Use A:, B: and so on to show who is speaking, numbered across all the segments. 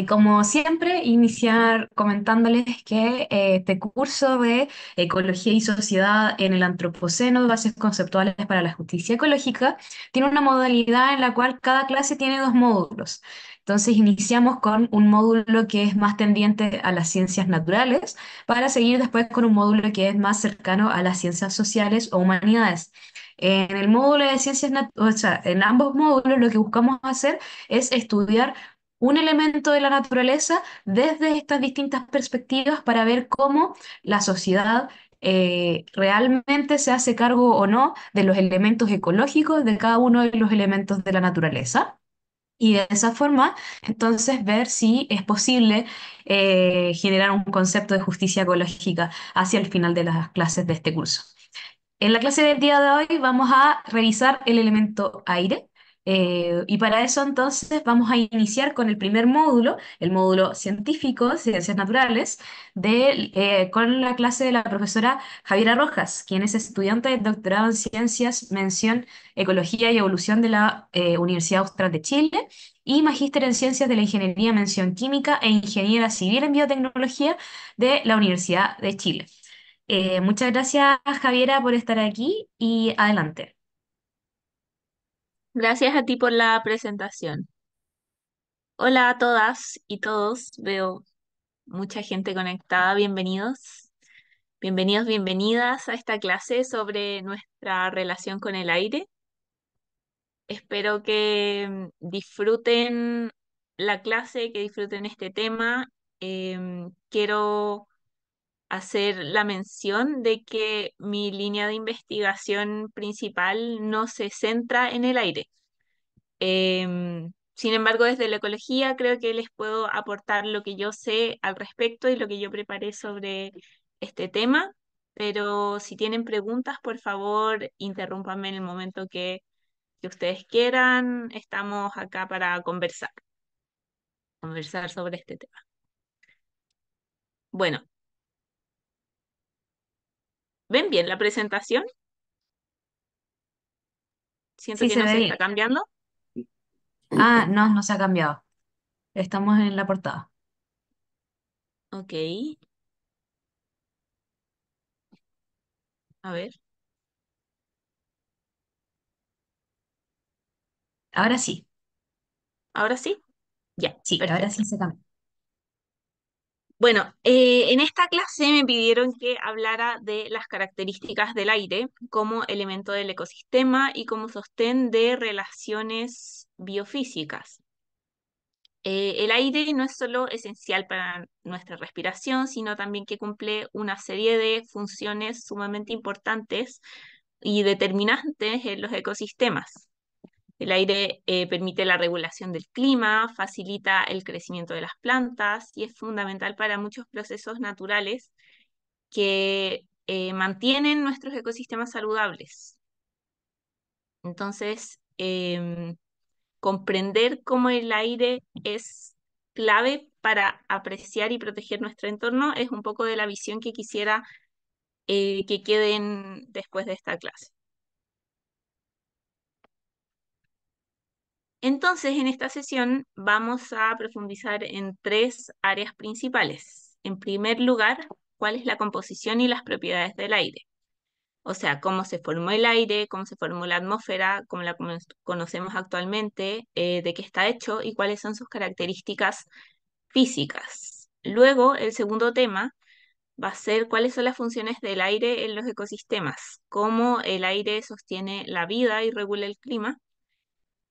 A: Como siempre, iniciar comentándoles que este curso de Ecología y Sociedad en el Antropoceno, Bases Conceptuales para la Justicia Ecológica, tiene una modalidad en la cual cada clase tiene dos módulos. Entonces, iniciamos con un módulo que es más tendiente a las ciencias naturales, para seguir después con un módulo que es más cercano a las ciencias sociales o humanidades. En el módulo de ciencias, o sea, en ambos módulos lo que buscamos hacer es estudiar un elemento de la naturaleza desde estas distintas perspectivas para ver cómo la sociedad realmente se hace cargo o no de los elementos ecológicos de cada uno de los elementos de la naturaleza. Y de esa forma, entonces, ver si es posible generar un concepto de justicia ecológica hacia el final de las clases de este curso. En la clase del día de hoy vamos a revisar el elemento aire. Y para eso entonces vamos a iniciar con el primer módulo, el módulo científico, ciencias naturales, con la clase de la profesora Javiera Rojas, quien es estudiante de doctorado en ciencias, mención ecología y evolución de la Universidad Austral de Chile, y magíster en ciencias de la ingeniería, mención química e ingeniera civil en biotecnología de la Universidad de Chile. Muchas gracias, Javiera, por estar aquí y adelante.
B: Gracias a ti por la presentación. Hola a todas y todos. Veo mucha gente conectada. Bienvenidos. Bienvenidos, bienvenidas a esta clase sobre nuestra relación con el aire. Espero que disfruten la clase, que disfruten este tema. Quiero hacer la mención de que mi línea de investigación principal no se centra en el aire. Sin embargo, desde la ecología creo que les puedo aportar lo que yo sé al respecto y lo que yo preparé sobre este tema, pero si tienen preguntas, por favor, interrúmpanme en el momento que ustedes quieran. Estamos acá para conversar sobre este tema. Bueno, ¿ven bien la presentación? Siento
A: Sí,
B: que
A: se
B: no
A: ve
B: se está
A: bien.
B: cambiando.
A: Ah, no, no se ha cambiado. Estamos en la portada.
B: Ok, a ver,
A: Ahora sí,
B: ahora sí. Ya,
A: sí, ahora
B: perfecto.
A: sí se cambió.
B: Bueno, en esta clase me pidieron que hablara de las características del aire como elemento del ecosistema y como sostén de relaciones biofísicas. El aire no es solo esencial para nuestra respiración, sino también que cumple una serie de funciones sumamente importantes y determinantes en los ecosistemas. El aire permite la regulación del clima, facilita el crecimiento de las plantas y es fundamental para muchos procesos naturales que mantienen nuestros ecosistemas saludables. Entonces, comprender cómo el aire es clave para apreciar y proteger nuestro entorno es un poco de la visión que quisiera que queden después de esta clase. Entonces, en esta sesión vamos a profundizar en tres áreas principales. En primer lugar, cuál es la composición y las propiedades del aire. O sea, cómo se formó el aire, cómo se formó la atmósfera, cómo la conocemos actualmente, de qué está hecho y cuáles son sus características físicas. Luego, el segundo tema va a ser cuáles son las funciones del aire en los ecosistemas, cómo el aire sostiene la vida y regula el clima.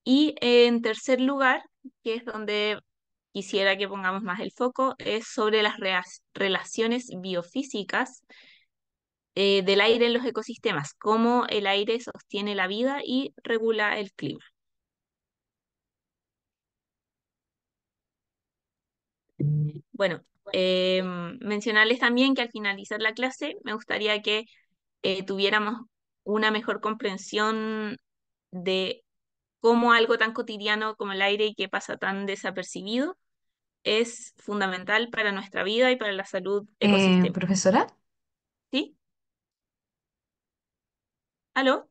B: Y en tercer lugar, que es donde quisiera que pongamos más el foco, es sobre las relaciones biofísicas del aire en los ecosistemas, cómo el aire sostiene la vida y regula el clima. Bueno, mencionarles también que al finalizar la clase me gustaría que tuviéramos una mejor comprensión de cómo algo tan cotidiano como el aire y que pasa tan desapercibido es fundamental para nuestra vida y para la salud ecosistémica.
A: Profesora,
B: ¿Sí? ¿Aló?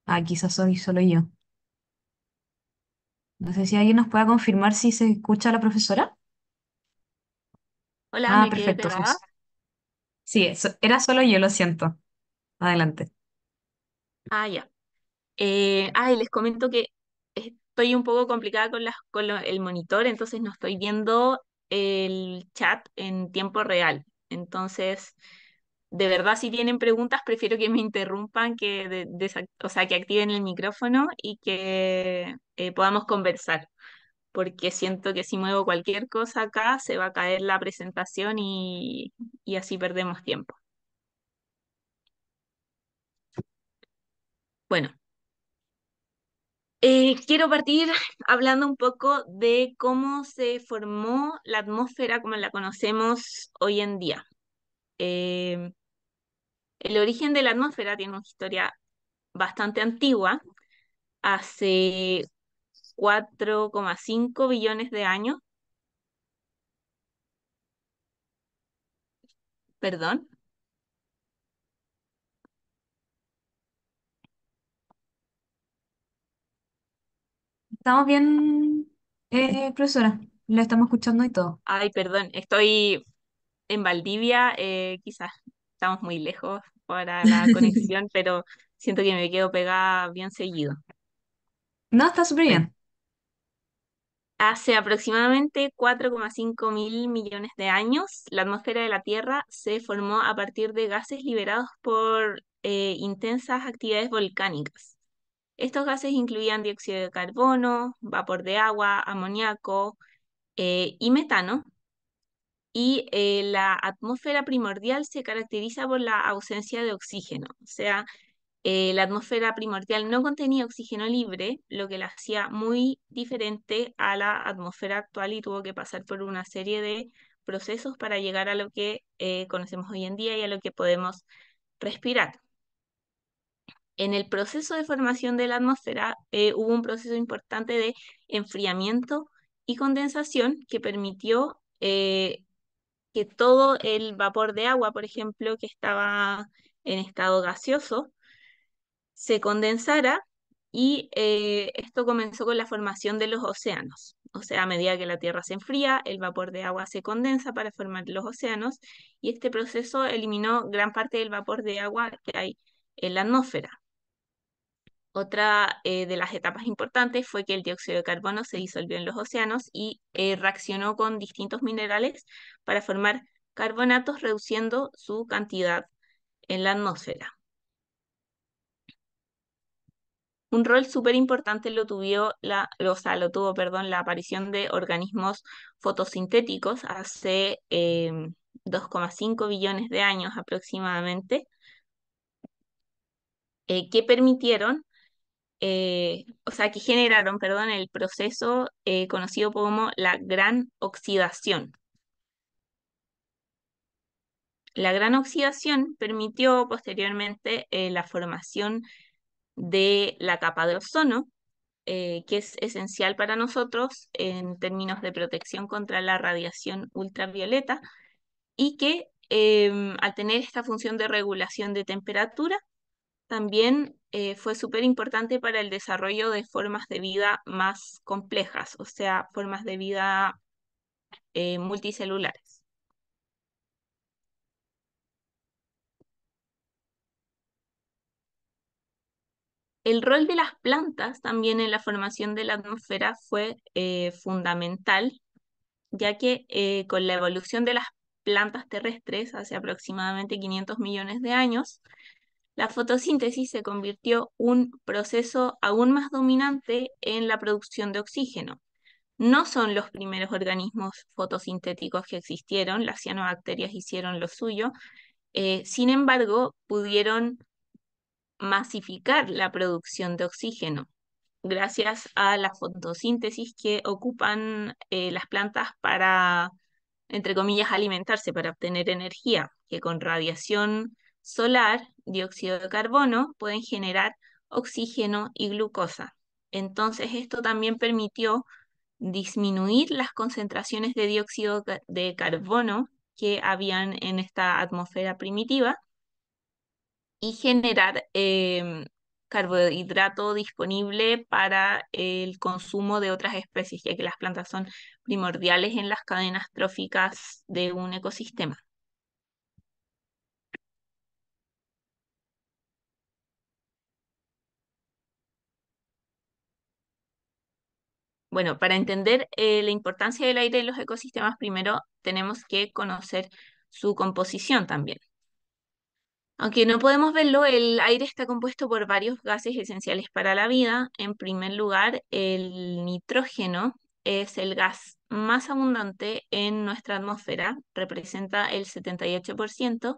A: Ah, quizás soy solo yo. No sé si alguien nos pueda confirmar si se escucha a la profesora.
B: Hola,
A: Ah,
B: me quedé
A: perfecto.
B: pegada.
A: Sí, era solo yo, lo siento. Adelante.
B: Ah, ya. Y les comento que estoy un poco complicada con el monitor, entonces no estoy viendo el chat en tiempo real. Entonces, de verdad, si tienen preguntas, prefiero que me interrumpan, o sea, que activen el micrófono y que podamos conversar, porque siento que si muevo cualquier cosa acá, se va a caer la presentación y así perdemos tiempo. Bueno. Quiero partir hablando un poco de cómo se formó la atmósfera como la conocemos hoy en día. Eh, el origen de la atmósfera tiene una historia bastante antigua, hace 4,5 billones de años, perdón.
A: Estamos bien, profesora. La estamos escuchando y todo.
B: Ay, perdón, estoy en Valdivia, quizás estamos muy lejos para la conexión, pero siento que me quedo pegada bien seguido.
A: No, está súper
B: Bueno.
A: bien.
B: Hace aproximadamente 4,5 mil millones de años, la atmósfera de la Tierra se formó a partir de gases liberados por intensas actividades volcánicas. Estos gases incluían dióxido de carbono, vapor de agua, amoníaco y metano. Y la atmósfera primordial se caracteriza por la ausencia de oxígeno, o sea, la atmósfera primordial no contenía oxígeno libre, lo que la hacía muy diferente a la atmósfera actual y tuvo que pasar por una serie de procesos para llegar a lo que conocemos hoy en día y a lo que podemos respirar. En el proceso de formación de la atmósfera hubo un proceso importante de enfriamiento y condensación que permitió que todo el vapor de agua, por ejemplo, que estaba en estado gaseoso, se condensara y esto comenzó con la formación de los océanos. O sea, a medida que la Tierra se enfría, el vapor de agua se condensa para formar los océanos y este proceso eliminó gran parte del vapor de agua que hay en la atmósfera. Otra de las etapas importantes fue que el dióxido de carbono se disolvió en los océanos y reaccionó con distintos minerales para formar carbonatos, reduciendo su cantidad en la atmósfera. Un rol súper importante lo tuvo, perdón, la aparición de organismos fotosintéticos hace 2,5 billones de años aproximadamente, que permitieron, o sea, que generaron, perdón, el proceso conocido como la gran oxidación. La gran oxidación permitió posteriormente la formación de la capa de ozono, que es esencial para nosotros en términos de protección contra la radiación ultravioleta y que al tener esta función de regulación de temperatura, también fue súper importante para el desarrollo de formas de vida más complejas, o sea, formas de vida multicelulares. El rol de las plantas también en la formación de la atmósfera fue fundamental, ya que con la evolución de las plantas terrestres hace aproximadamente 500 millones de años, la fotosíntesis se convirtió un proceso aún más dominante en la producción de oxígeno. No son los primeros organismos fotosintéticos que existieron, las cianobacterias hicieron lo suyo, sin embargo, pudieron masificar la producción de oxígeno gracias a la fotosíntesis que ocupan las plantas para, entre comillas, alimentarse, para obtener energía, que con radiación solar, dióxido de carbono, pueden generar oxígeno y glucosa. Entonces, esto también permitió disminuir las concentraciones de dióxido de carbono que habían en esta atmósfera primitiva y generar carbohidrato disponible para el consumo de otras especies, ya que las plantas son primordiales en las cadenas tróficas de un ecosistema. Bueno, para entender la importancia del aire en los ecosistemas, primero tenemos que conocer su composición también. Aunque no podemos verlo, el aire está compuesto por varios gases esenciales para la vida. En primer lugar, el nitrógeno es el gas más abundante en nuestra atmósfera, representa el 78%,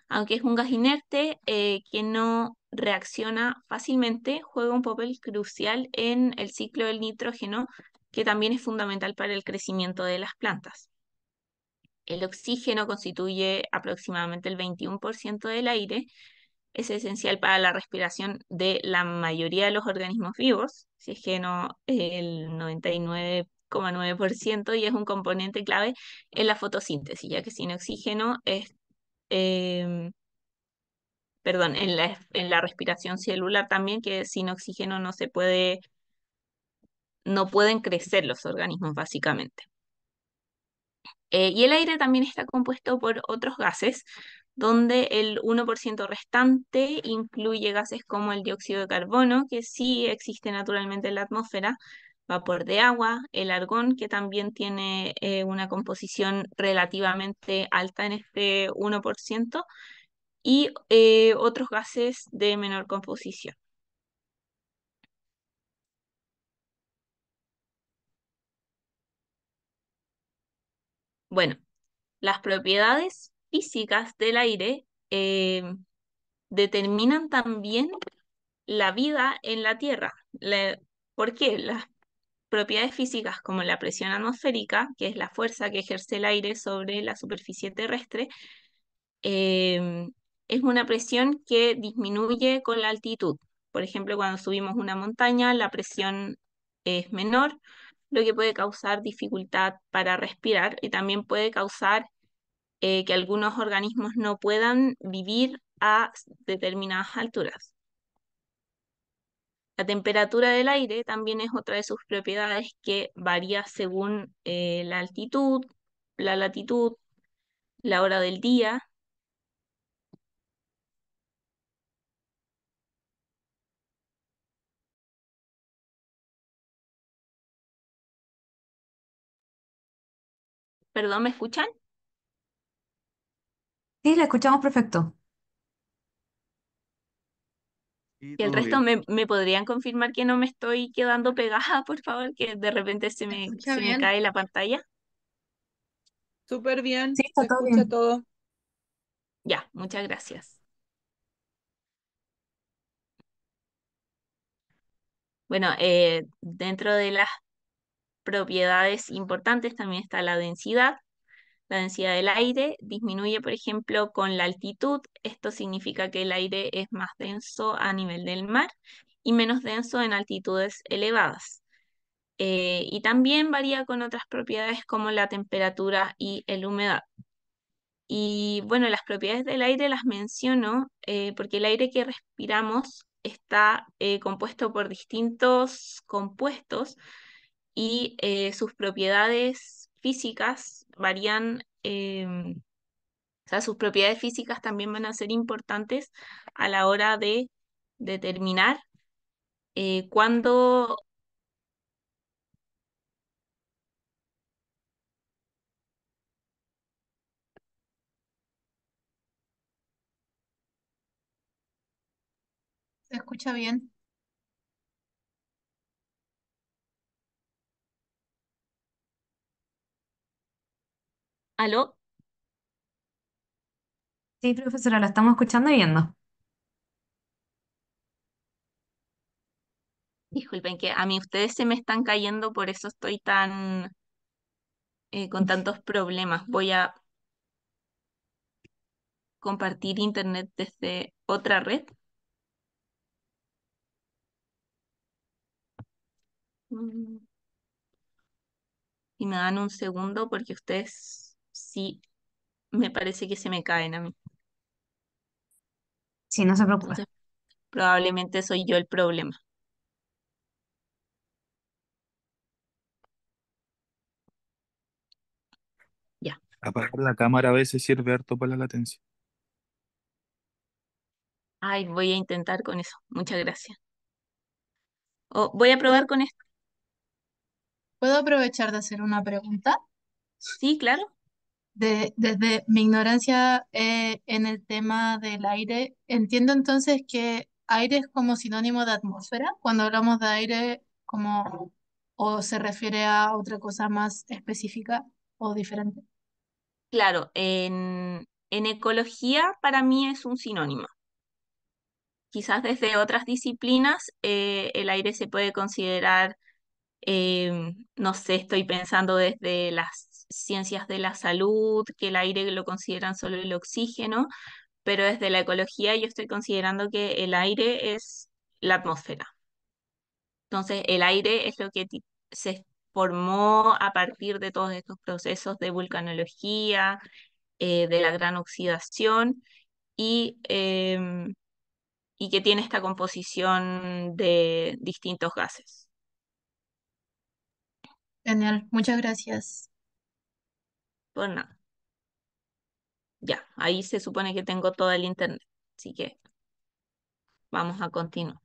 B: aunque es un gas inerte que no reacciona fácilmente, juega un papel crucial en el ciclo del nitrógeno, que también es fundamental para el crecimiento de las plantas. El oxígeno constituye aproximadamente el 21% del aire, es esencial para la respiración de la mayoría de los organismos vivos, si es que no el 99,9%, y es un componente clave en la fotosíntesis, ya que sin oxígeno em, perdón, en la respiración celular también, que sin oxígeno no pueden crecer los organismos básicamente. Y el aire también está compuesto por otros gases, donde el 1% restante incluye gases como el dióxido de carbono, que sí existe naturalmente en la atmósfera, vapor de agua, el argón, que también tiene una composición relativamente alta en este 1%, y otros gases de menor composición. Bueno, las propiedades físicas del aire determinan también la vida en la Tierra. ¿Por qué? Las propiedades físicas como la presión atmosférica, que es la fuerza que ejerce el aire sobre la superficie terrestre, eh, es una presión que disminuye con la altitud. Por ejemplo, cuando subimos una montaña, la presión es menor, lo que puede causar dificultad para respirar y también puede causar que algunos organismos no puedan vivir a determinadas alturas. La temperatura del aire también es otra de sus propiedades que varía según la altitud, la latitud, la hora del día. Perdón, ¿me escuchan?
A: Sí, la escuchamos perfecto.
C: Sí,
B: Y el
C: todo
B: resto
C: bien.
B: me podrían confirmar que no me estoy quedando pegada, por favor, que de repente
D: Se escucha
B: se me
D: bien,
B: cae la pantalla.
D: súper
A: Sí,
D: bien,
A: está
D: se
A: todo
D: escucha
A: bien.
D: todo.
B: Ya, muchas gracias. Bueno, dentro de las propiedades importantes también está la densidad. La densidad del aire disminuye, por ejemplo, con la altitud. Esto significa que el aire es más denso a nivel del mar y menos denso en altitudes elevadas. Y también varía con otras propiedades como la temperatura y la humedad. Y bueno, las propiedades del aire las menciono porque el aire que respiramos está compuesto por distintos compuestos y sus propiedades físicas varían, o sea, sus propiedades físicas también van a ser importantes a la hora de determinar cuándo.
D: Se escucha bien.
B: ¿Aló?
A: Sí, profesora, la estamos escuchando y viendo.
B: Disculpen que a mí ustedes se me están cayendo, por eso estoy tan con tantos problemas. Voy a compartir internet desde otra red. Mm, Y me dan un segundo porque ustedes sí me parece que se me caen a mí.
A: Sí, no se
B: Entonces,
A: preocupe.
B: Probablemente soy yo el problema. Ya.
C: Apagar la cámara a veces sirve harto para la latencia.
B: Ay, voy a intentar con eso. Muchas gracias. Voy a probar
D: ¿Puedo,
B: con esto.
D: puedo aprovechar de hacer una pregunta?
B: Sí, claro.
D: Desde mi ignorancia en el tema del aire, entiendo entonces que aire es como sinónimo de atmósfera. Cuando hablamos de aire, como, o se refiere a otra cosa más específica o diferente.
B: Claro, en ecología para mí es un sinónimo. Quizás desde otras disciplinas el aire se puede considerar, no sé, estoy pensando desde las ciencias de la salud, que el aire lo consideran solo el oxígeno, pero desde la ecología yo estoy considerando que el aire es la atmósfera. Entonces, el aire es lo que se formó a partir de todos estos procesos de vulcanología, de la gran oxidación y que tiene esta composición de distintos gases.
D: Genial, muchas gracias.
B: Pues nada, ya, ahí se supone que tengo todo el internet, así que vamos a continuar.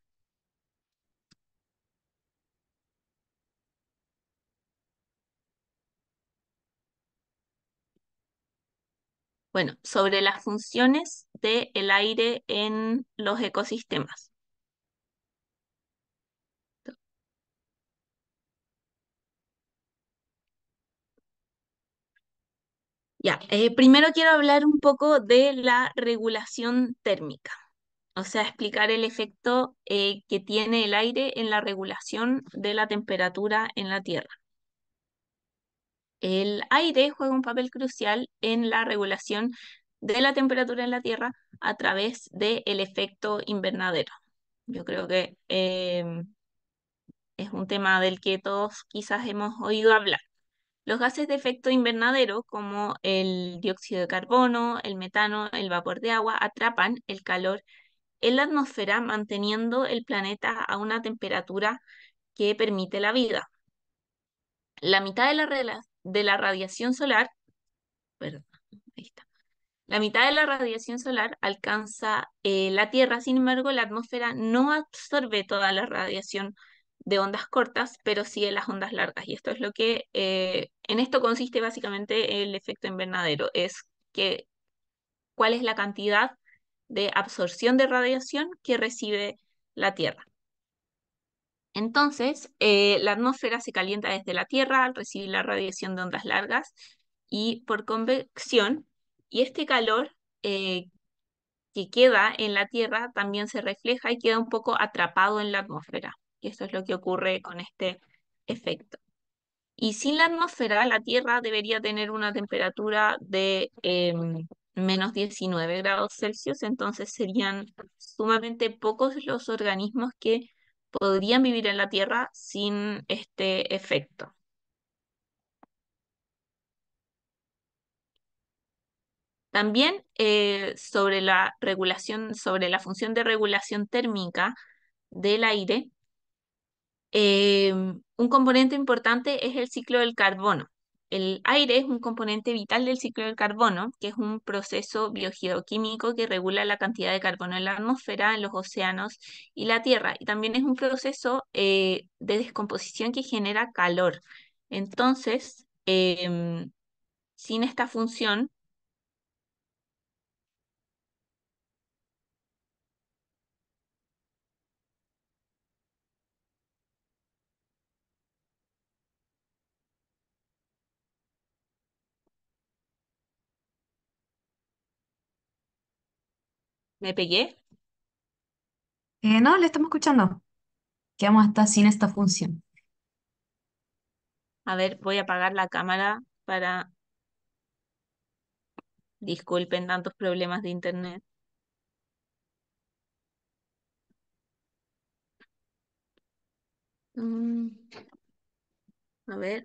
B: Bueno, sobre las funciones del aire en los ecosistemas. Ya, primero quiero hablar un poco de la regulación térmica, o sea, explicar el efecto que tiene el aire en la regulación de la temperatura en la Tierra. El aire juega un papel crucial en la regulación de la temperatura en la Tierra a través del efecto invernadero. Yo creo que es un tema del que todos quizás hemos oído hablar. Los gases de efecto invernadero, como el dióxido de carbono, el metano, el vapor de agua, atrapan el calor en la atmósfera, manteniendo el planeta a una temperatura que permite la vida. La mitad de de la radiación solar, perdón, ahí está. La mitad de la radiación solar alcanza la Tierra, sin embargo, la atmósfera no absorbe toda la radiación de ondas cortas, pero sí de las ondas largas. Y esto es lo que, en esto consiste básicamente el efecto invernadero, es que cuál es la cantidad de absorción de radiación que recibe la Tierra. Entonces, la atmósfera se calienta desde la Tierra al recibir la radiación de ondas largas y por convección, y este calor que queda en la Tierra también se refleja y queda un poco atrapado en la atmósfera. Y eso es lo que ocurre con este efecto. Y sin la atmósfera, la Tierra debería tener una temperatura de menos 19 grados Celsius, entonces serían sumamente pocos los organismos que podrían vivir en la Tierra sin este efecto. También sobre la regulación, sobre la función de regulación térmica del aire, un componente importante es el ciclo del carbono. El aire es un componente vital del ciclo del carbono, que es un proceso biogeoquímico que regula la cantidad de carbono en la atmósfera, en los océanos y la Tierra. Y también es un proceso de descomposición que genera calor. Entonces, sin esta función, me pegué.
A: No, le estamos escuchando. Quedamos hasta sin esta función.
B: A ver, voy a apagar la cámara para disculpen tantos problemas de internet. Mm, a ver.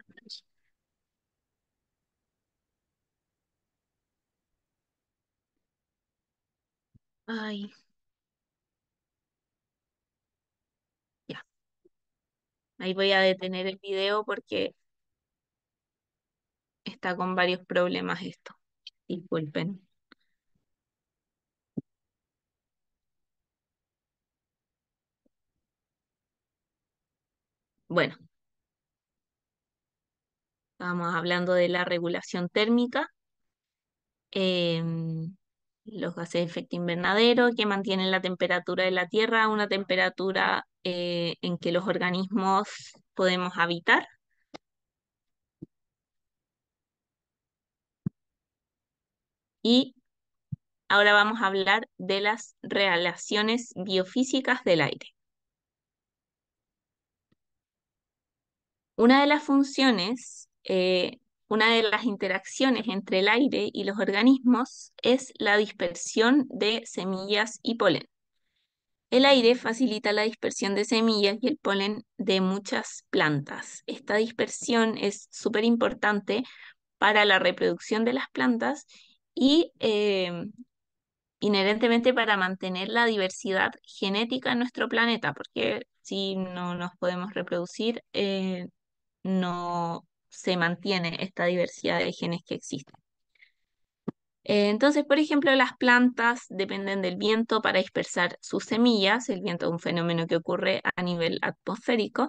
B: Ay. Ahí voy a detener el video porque está con varios problemas esto. Disculpen. Bueno, estábamos hablando de la regulación térmica, em, los gases de efecto invernadero que mantienen la temperatura de la Tierra a una temperatura en que los organismos podemos habitar. Y ahora vamos a hablar de las relaciones biofísicas del aire. Una de las funciones, una de las interacciones entre el aire y los organismos es la dispersión de semillas y polen. El aire facilita la dispersión de semillas y el polen de muchas plantas. Esta dispersión es súper importante para la reproducción de las plantas y inherentemente para mantener la diversidad genética en nuestro planeta, porque si no nos podemos reproducir, no se mantiene esta diversidad de genes que existen. Entonces, por ejemplo, las plantas dependen del viento para dispersar sus semillas. El viento es un fenómeno que ocurre a nivel atmosférico,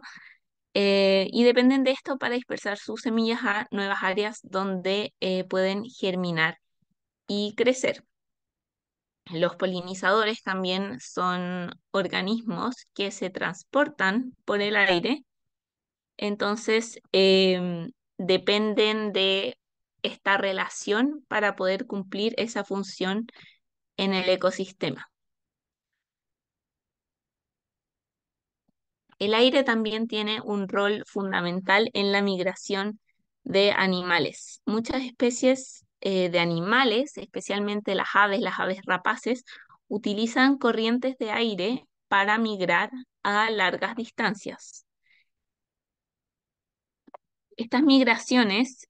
B: y dependen de esto para dispersar sus semillas a nuevas áreas donde pueden germinar y crecer. Los polinizadores también son organismos que se transportan por el aire, entonces dependen de esta relación para poder cumplir esa función en el ecosistema. El aire también tiene un rol fundamental en la migración de animales. Muchas especies de animales, especialmente las aves rapaces, utilizan corrientes de aire para migrar a largas distancias. Estas migraciones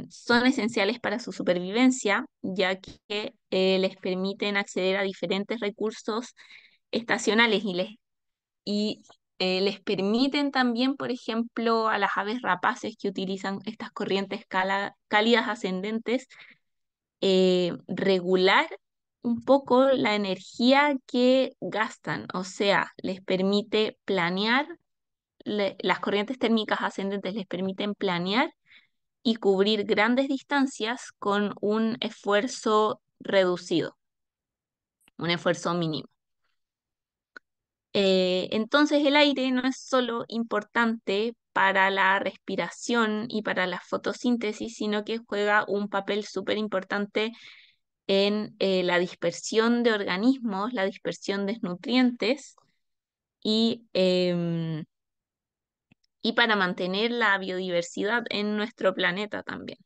B: son esenciales para su supervivencia, ya que les permiten acceder a diferentes recursos estacionales y les permiten también, por ejemplo, a las aves rapaces que utilizan estas corrientes cálidas ascendentes, regular un poco la energía que gastan, o sea, les permite planear, las corrientes térmicas ascendentes les permiten planear y cubrir grandes distancias con un esfuerzo reducido, un esfuerzo mínimo. Entonces el aire no es solo importante para la respiración y para la fotosíntesis, sino que juega un papel súper importante en la dispersión de organismos, la dispersión de nutrientes y y para mantener la biodiversidad en nuestro planeta también.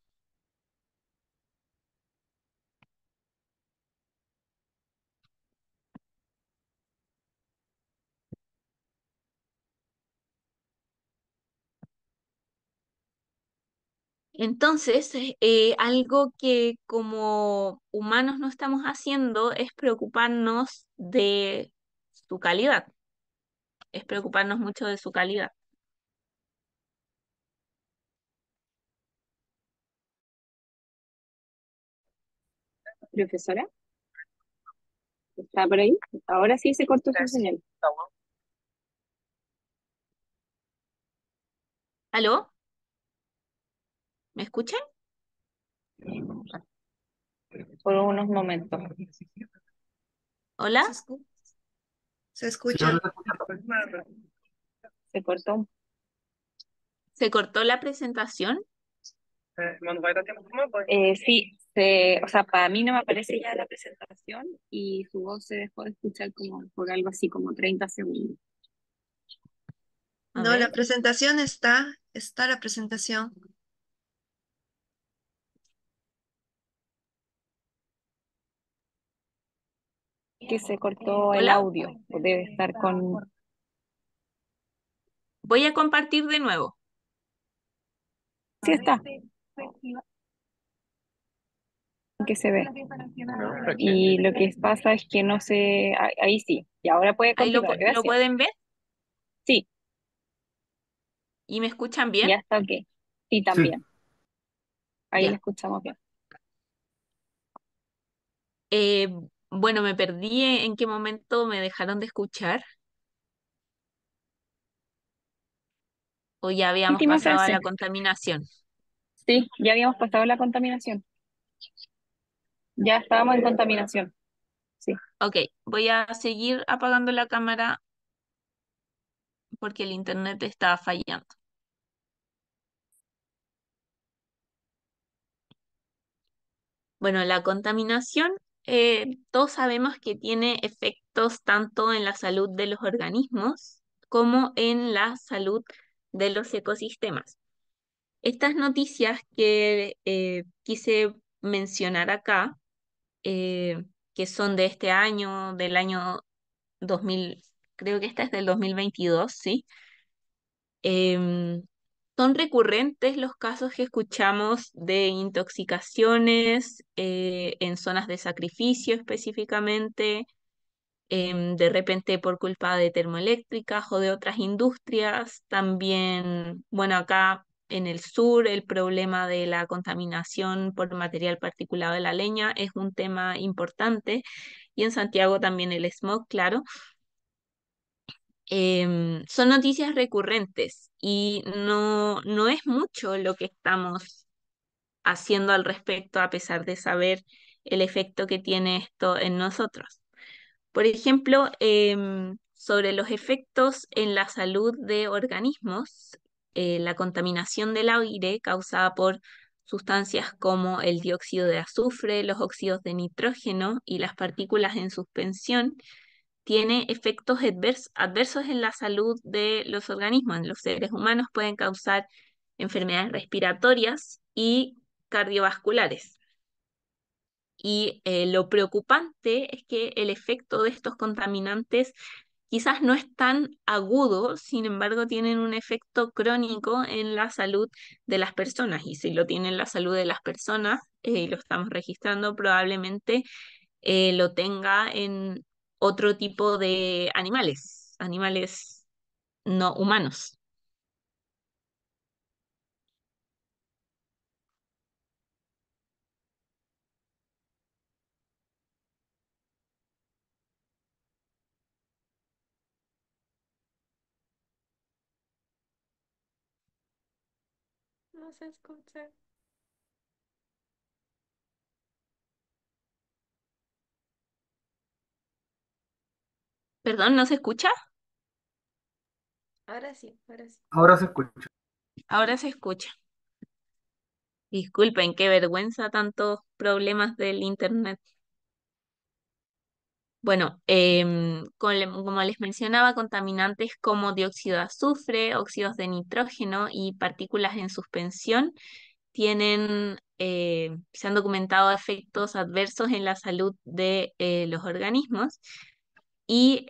B: Entonces, algo que como humanos no estamos haciendo es preocuparnos de su calidad, es preocuparnos mucho de su calidad.
E: Profesora, ¿está por ahí? Ahora sí se cortó su señal.
B: ¿Aló? ¿Me escuchan?
E: Por unos momentos.
B: ¿Hola?
F: Se escucha.
E: Se cortó.
B: ¿Se cortó la presentación?
E: Sí, o sea, para mí no me aparece ya la presentación y su voz se dejó de escuchar como por algo así como 30 segundos.
B: A
F: No, la
B: ver.
F: presentación está la presentación.
E: Que se cortó el
B: ¿Hola?
E: audio, o debe estar con...
B: Voy a compartir de nuevo.
E: Sí está, que se ve. Y lo que pasa es que no sé, ahí sí, y ahora puede
B: ¿Ahí
E: continuar,
B: lo
E: gracias.
B: pueden ver?
E: Sí,
B: ¿Y me escuchan bien?
E: Ya está ok. Sí, también. Ahí la
B: Ya.
E: escuchamos bien.
B: Eh, bueno, me perdí en qué momento me dejaron de escuchar o ya habíamos
E: Última
B: pasado a la
E: frase.
B: contaminación.
E: Sí, ya habíamos pasado la contaminación. Ya estábamos en contaminación. Sí.
B: Ok, voy a seguir apagando la cámara porque el internet está fallando. Bueno, la contaminación, todos sabemos que tiene efectos tanto en la salud de los organismos como en la salud de los ecosistemas. Estas noticias que quise mencionar acá, eh, que son de este año, del año 2000, creo que esta es del 2022, ¿sí? Em, Son recurrentes los casos que escuchamos de intoxicaciones en zonas de sacrificio específicamente, de repente por culpa de termoeléctricas o de otras industrias. También, bueno, acá en el sur el problema de la contaminación por material particulado de la leña es un tema importante y en Santiago también el smog, claro. Son noticias recurrentes y no es mucho lo que estamos haciendo al respecto a pesar de saber el efecto que tiene esto en nosotros. Por ejemplo, sobre los efectos en la salud de organismos, la contaminación del aire causada por sustancias como el dióxido de azufre, los óxidos de nitrógeno y las partículas en suspensión tiene efectos adversos en la salud de los organismos. En los seres humanos pueden causar enfermedades respiratorias y cardiovasculares. Y lo preocupante es que el efecto de estos contaminantes quizás no es tan agudo, sin embargo tienen un efecto crónico en la salud de las personas. Y si lo tiene en la salud de las personas, y lo estamos registrando, probablemente lo tenga en otro tipo de animales, animales no humanos. No se escucha. ¿Perdón, no se escucha? Ahora sí, ahora sí.
C: Ahora se escucha.
B: Ahora se escucha. Disculpen, qué vergüenza tantos problemas del internet. Bueno, como les mencionaba, contaminantes como dióxido de azufre, óxidos de nitrógeno y partículas en suspensión se han documentado efectos adversos en la salud de los organismos y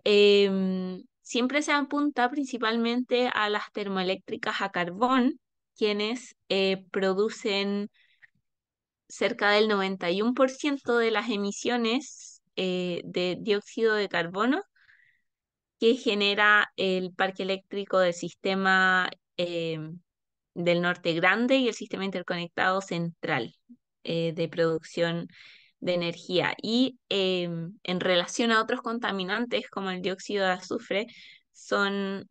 B: siempre se apunta principalmente a las termoeléctricas a carbón, quienes producen cerca del 91% de las emisiones de dióxido de carbono que genera el parque eléctrico del sistema del Norte Grande y el sistema interconectado central de producción de energía. Y en relación a otros contaminantes como el dióxido de azufre, son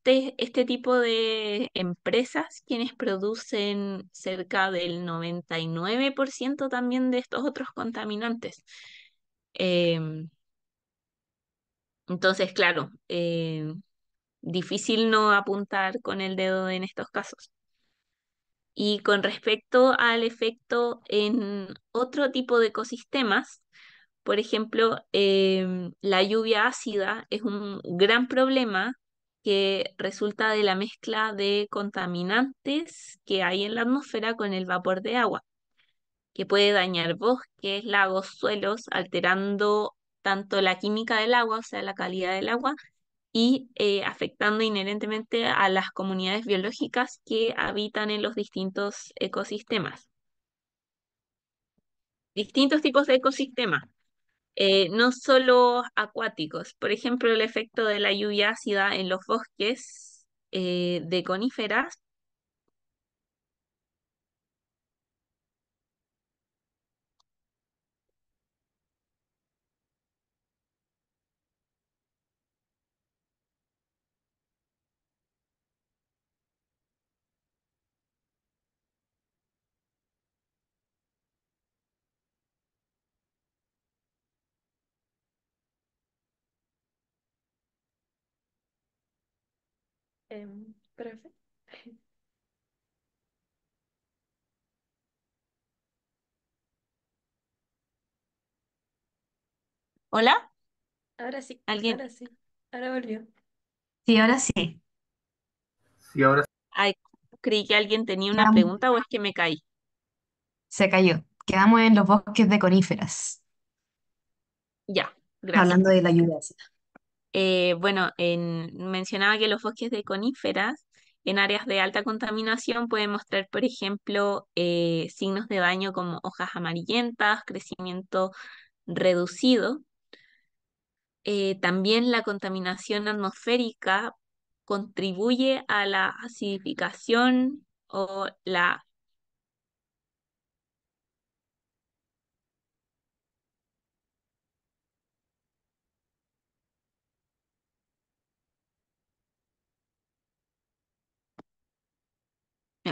B: este tipo de empresas quienes producen cerca del 99% también de estos otros contaminantes. Em, entonces, claro, difícil no apuntar con el dedo en estos casos. Y con respecto al efecto en otro tipo de ecosistemas, por ejemplo, la lluvia ácida es un gran problema que resulta de la mezcla de contaminantes que hay en la atmósfera con el vapor de agua, que puede dañar bosques, lagos, suelos, alterando tanto la química del agua, o sea, la calidad del agua, y afectando inherentemente a las comunidades biológicas que habitan en los distintos ecosistemas. Distintos tipos de ecosistemas, no solo acuáticos. Por ejemplo, el efecto de la lluvia ácida en los bosques de coníferas.
A: Profe.
B: ¿Hola?
A: Ahora sí,
B: ¿Alguien?
A: ahora sí. Ahora volvió. Sí, ahora sí.
C: Sí, ahora
B: Ay, creí que alguien tenía una
A: Quedamos-
B: pregunta o es que me caí.
A: Se cayó. Quedamos en los bosques de coníferas,
B: Ya, gracias.
A: hablando de la lluvia ácida.
B: Bueno, mencionaba que los bosques de coníferas en áreas de alta contaminación pueden mostrar, por ejemplo, signos de daño como hojas amarillentas, crecimiento reducido. También la contaminación atmosférica contribuye a la acidificación o la...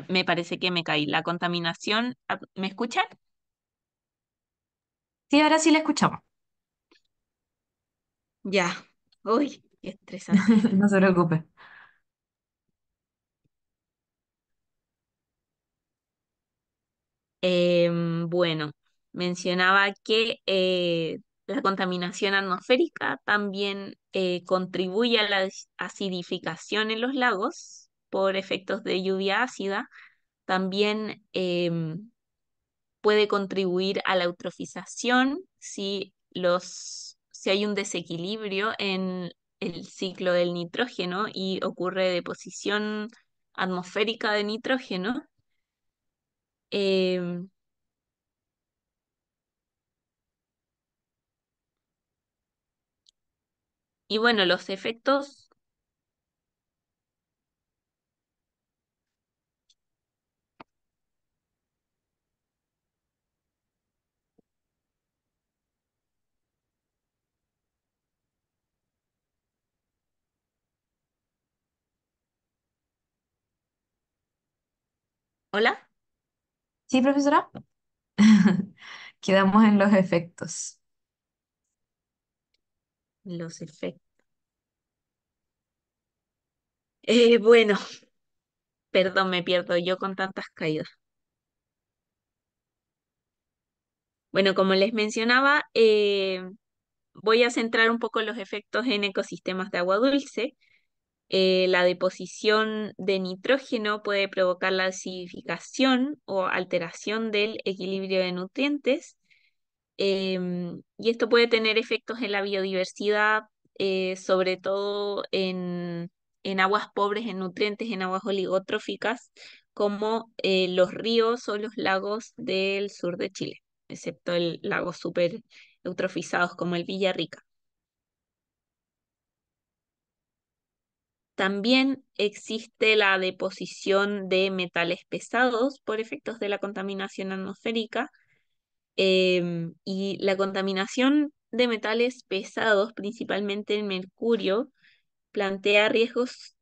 B: Me parece que me caí. La contaminación... ¿Me escuchan?
A: Sí, ahora sí la escuchamos.
B: Ya. Uy, qué estresante.
A: No se preocupe.
B: Bueno, mencionaba que la contaminación atmosférica también contribuye a la acidificación en los lagos por efectos de lluvia ácida. También puede contribuir a la eutrofización si hay un desequilibrio en el ciclo del nitrógeno y ocurre deposición atmosférica de nitrógeno. Em, y bueno, los efectos... ¿Hola?
A: ¿Sí, profesora? Quedamos en los efectos.
B: Los efectos. Bueno, perdón, me pierdo yo con tantas caídas. Bueno, como les mencionaba, voy a centrar un poco los efectos en ecosistemas de agua dulce. La deposición de nitrógeno puede provocar la acidificación o alteración del equilibrio de nutrientes. Y esto puede tener efectos en la biodiversidad, sobre todo en aguas pobres en nutrientes, en aguas oligotróficas, como los ríos o los lagos del sur de Chile, excepto el lagos súper eutrofizados como el Villarrica. También existe la deposición de metales pesados por efectos de la contaminación atmosférica. Y la contaminación de metales pesados, principalmente el mercurio, plantea riesgos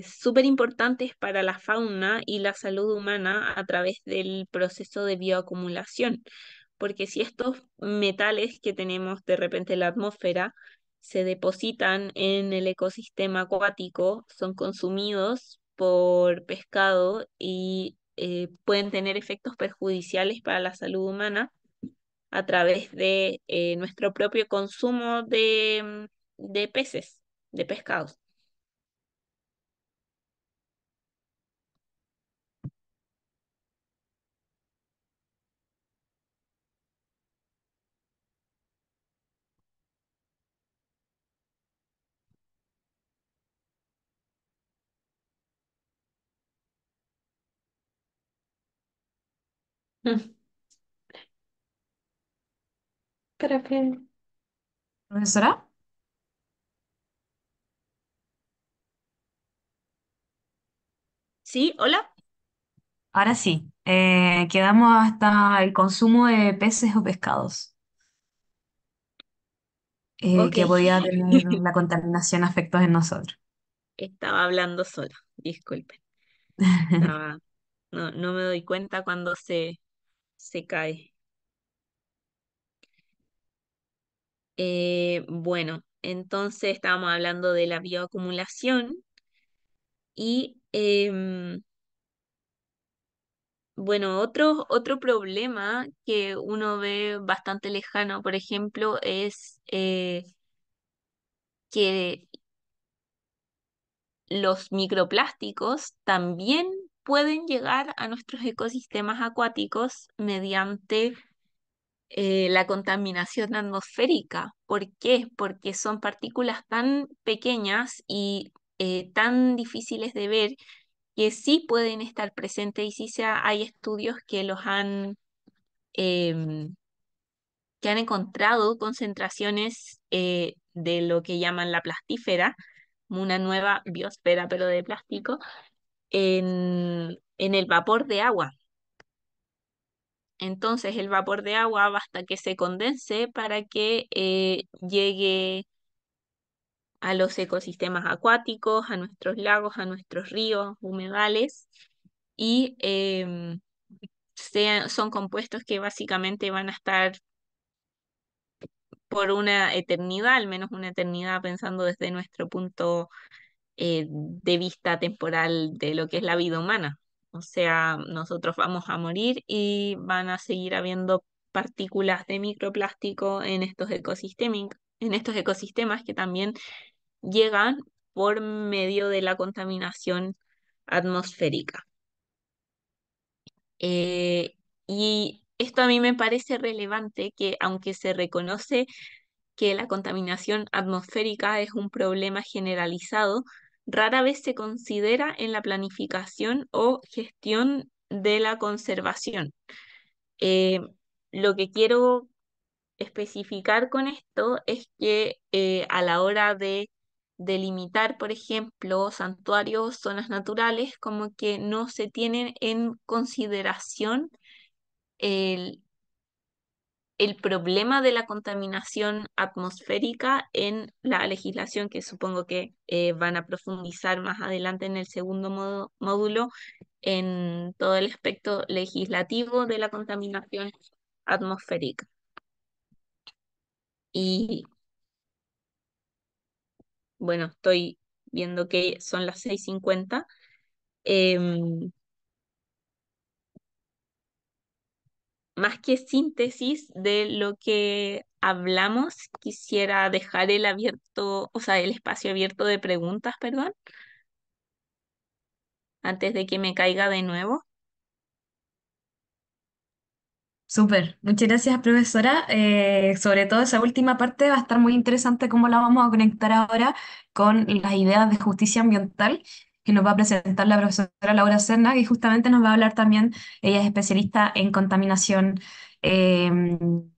B: súper importantes para la fauna y la salud humana a través del proceso de bioacumulación, porque si estos metales que tenemos de repente en la atmósfera se depositan en el ecosistema acuático, son consumidos por pescado y pueden tener efectos perjudiciales para la salud humana a través de nuestro propio consumo de peces, de pescados.
A: Mm. Profe. ¿Profesora?
B: ¿Sí? ¿Hola?
A: Ahora sí, quedamos hasta el consumo de peces o pescados,
B: Ok.
A: que podía tener la contaminación a efectos en nosotros.
B: Estaba hablando sola, disculpen. Estaba, no me doy cuenta cuando se cae. Bueno, entonces estábamos hablando de la bioacumulación y bueno, otro problema que uno ve bastante lejano, por ejemplo, es que los microplásticos también pueden llegar a nuestros ecosistemas acuáticos mediante la contaminación atmosférica. ¿Por qué? Porque son partículas tan pequeñas y tan difíciles de ver que sí pueden estar presentes y hay estudios que los em, que han encontrado concentraciones de lo que llaman la plastífera, una nueva biosfera pero de plástico, en el vapor de agua. Entonces el vapor de agua basta que se condense para que llegue a los ecosistemas acuáticos, a nuestros lagos, a nuestros ríos, humedales, y son compuestos que básicamente van a estar por una eternidad, al menos una eternidad pensando desde nuestro punto de vista temporal de lo que es la vida humana. O sea, nosotros vamos a morir y van a seguir habiendo partículas de microplástico en estos ecosistemas que también llegan por medio de la contaminación atmosférica. Eh, y esto a mí me parece relevante que aunque se reconoce que la contaminación atmosférica es un problema generalizado, rara vez se considera en la planificación o gestión de la conservación. Eh, lo que quiero especificar con esto es que a la hora de delimitar, por ejemplo, santuarios, zonas naturales, como que no se tienen en consideración el problema de la contaminación atmosférica en la legislación, que supongo que van a profundizar más adelante en el segundo módulo, en todo el aspecto legislativo de la contaminación atmosférica. Y bueno, estoy viendo que son las 6:50. Em, Más que síntesis de lo que hablamos, quisiera dejar el abierto, o sea, el espacio abierto de preguntas, perdón, antes de que me caiga de nuevo.
A: Súper, muchas gracias, profesora. Sobre todo esa última parte va a estar muy interesante cómo la vamos a conectar ahora con las ideas de justicia ambiental que nos va a presentar la profesora Laura Serna, y justamente nos va a hablar también, ella es especialista en contaminación eh,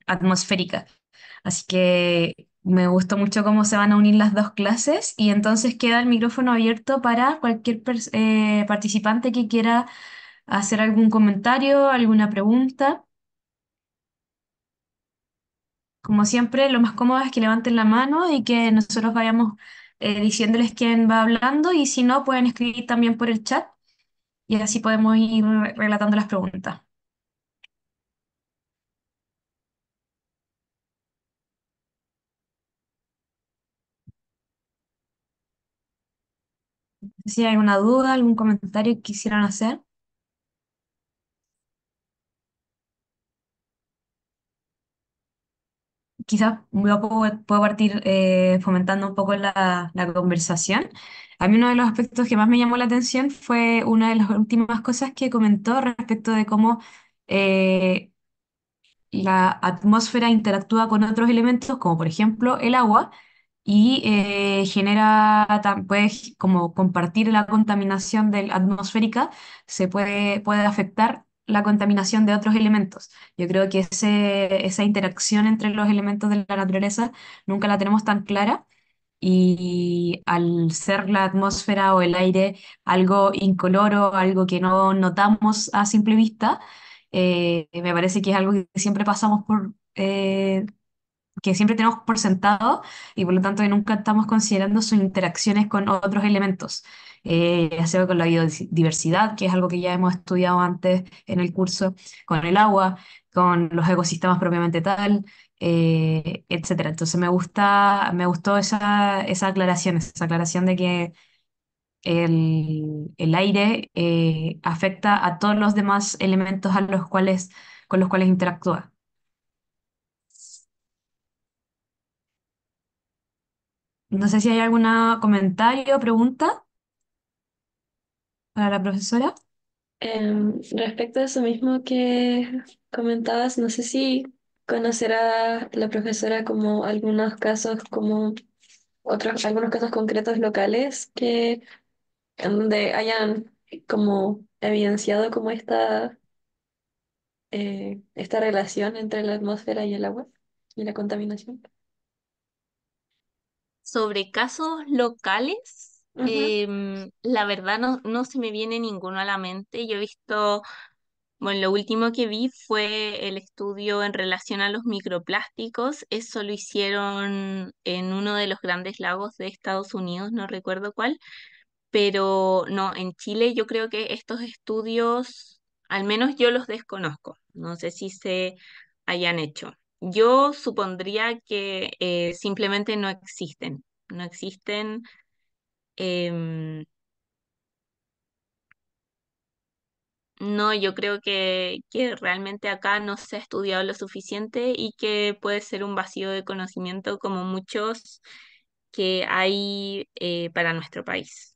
A: atmosférica. Así que me gustó mucho cómo se van a unir las dos clases, y entonces queda el micrófono abierto para cualquier participante que quiera hacer algún comentario, alguna pregunta. Como siempre, lo más cómodo es que levanten la mano y que nosotros vayamos diciéndoles quién va hablando, y si no, pueden escribir también por el chat y así podemos ir relatando las preguntas. Si hay alguna duda, algún comentario que quisieran hacer, quizás yo puedo partir fomentando un poco la conversación. A mí uno de los aspectos que más me llamó la atención fue una de las últimas cosas que comentó respecto de cómo eh, la atmósfera interactúa con otros elementos, como por ejemplo el agua, y puede como compartir la contaminación atmosférica, puede afectar la contaminación de otros elementos. Yo creo que esa interacción entre los elementos de la naturaleza nunca la tenemos tan clara, y al ser la atmósfera o el aire algo incoloro, algo que no notamos a simple vista, me parece que es algo que siempre pasamos por, que siempre tenemos por sentado y por lo tanto que nunca estamos considerando sus interacciones con otros elementos, ya sea con la biodiversidad, que es algo que ya hemos estudiado antes en el curso, con el agua, con los ecosistemas propiamente tal, etcétera. Entonces me gustó esa aclaración de que el aire afecta a todos los demás elementos con los cuales interactúa. No sé si hay algún comentario o pregunta para la profesora.
G: Respecto a eso mismo que comentabas, no sé si conocerá la profesora como algunos casos, como algunos casos concretos locales que en donde hayan como evidenciado como esta relación entre la atmósfera y el agua y la contaminación.
B: Sobre casos locales,
G: Ujú.
B: la verdad no se me viene ninguno a la mente. Yo he visto, bueno, lo último que vi fue el estudio en relación a los microplásticos. Eso lo hicieron en uno de los grandes lagos de Estados Unidos, no recuerdo cuál, pero no, en Chile yo creo que estos estudios, al menos yo los desconozco. No sé si se hayan hecho. Yo supondría que simplemente no existen. No existen. em, no, yo creo que realmente acá no se ha estudiado lo suficiente y que puede ser un vacío de conocimiento como muchos que hay para nuestro país.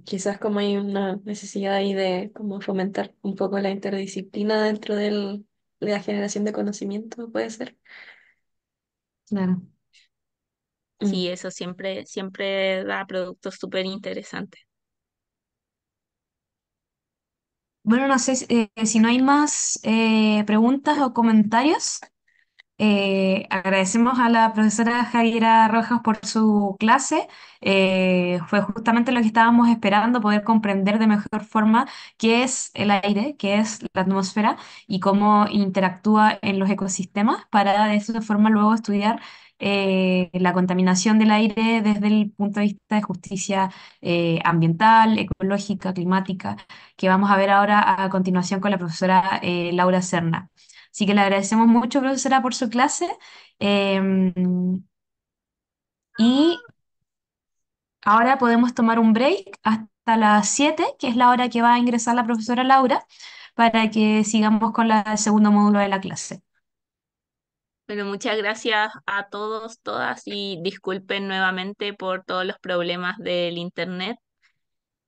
G: Quizás como hay una necesidad ahí de como fomentar un poco la interdisciplina dentro de la generación de conocimiento, puede ser.
A: Claro.
B: Sí,
G: Mm.
B: eso siempre da productos súper interesantes.
A: Bueno, no sé si no hay más preguntas o comentarios. Agradecemos a la profesora Javiera Rojas por su clase. Fue justamente lo que estábamos esperando, poder comprender de mejor forma qué es el aire, qué es la atmósfera y cómo interactúa en los ecosistemas para de esa forma luego estudiar la contaminación del aire desde el punto de vista de justicia ambiental, ecológica, climática, que vamos a ver ahora a continuación con la profesora Laura Serna. Así que le agradecemos mucho, profesora, por su clase. Y ahora podemos tomar un break hasta las 7, que es la hora que va a ingresar la profesora Laura, para que sigamos con el segundo módulo de la clase.
B: Bueno, muchas gracias a todos, todas y disculpen nuevamente por todos los problemas del internet.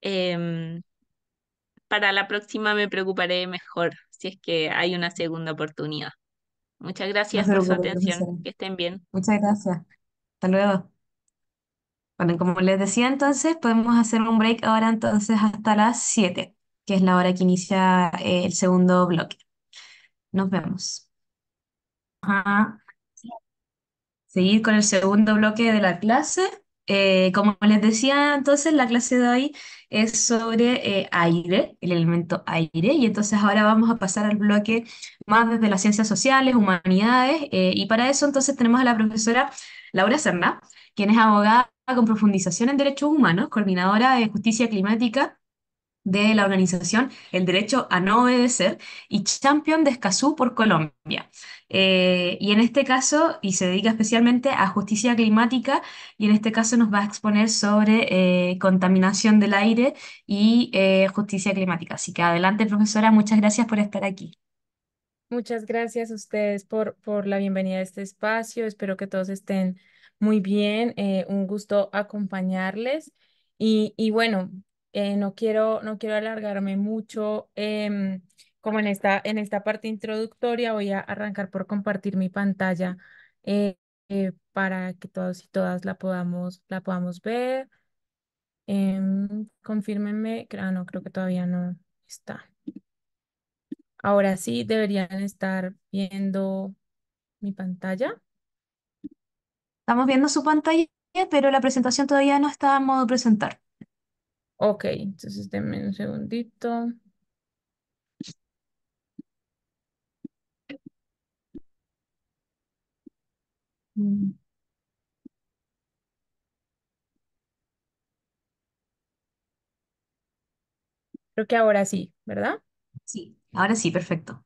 B: Em, para la próxima me preocuparé mejor si es que hay una segunda oportunidad. Muchas
A: No
B: gracias
A: se
B: por su
A: preocupe,
B: atención.
A: profesora.
B: Que estén bien.
A: Muchas gracias. Hasta luego. Bueno, como les decía entonces, podemos hacer un break ahora entonces hasta las 7, que es la hora que inicia el segundo bloque. Nos vemos. Ajá. Seguir con el segundo bloque de la clase. Como les decía, entonces la clase de hoy es sobre aire, el elemento aire, y entonces ahora vamos a pasar al bloque más desde las ciencias sociales, humanidades, y para eso entonces tenemos a la profesora Laura Serna, quien es abogada con profundización en derechos humanos, coordinadora de justicia climática de la organización El Derecho a No Obedecer y Champion de Escazú por Colombia. Y en este caso, y se dedica especialmente a justicia climática, y en este caso nos va a exponer sobre contaminación del aire y justicia climática. Así que adelante, profesora, muchas gracias por estar aquí.
H: Muchas gracias a ustedes por la bienvenida a este espacio. Espero que todos estén muy bien. Un gusto acompañarles. Y bueno, no quiero alargarme mucho. Como en esta parte introductoria, voy a arrancar por compartir mi pantalla para que todos y todas la podamos ver. Confírmenme. No, creo que todavía no está. Ahora sí deberían estar viendo mi pantalla.
A: Estamos viendo su pantalla, pero la presentación todavía no está en modo presentar.
H: Ok, entonces denme un segundito. Mm, Creo que ahora sí, ¿verdad?
A: Sí, ahora sí, perfecto.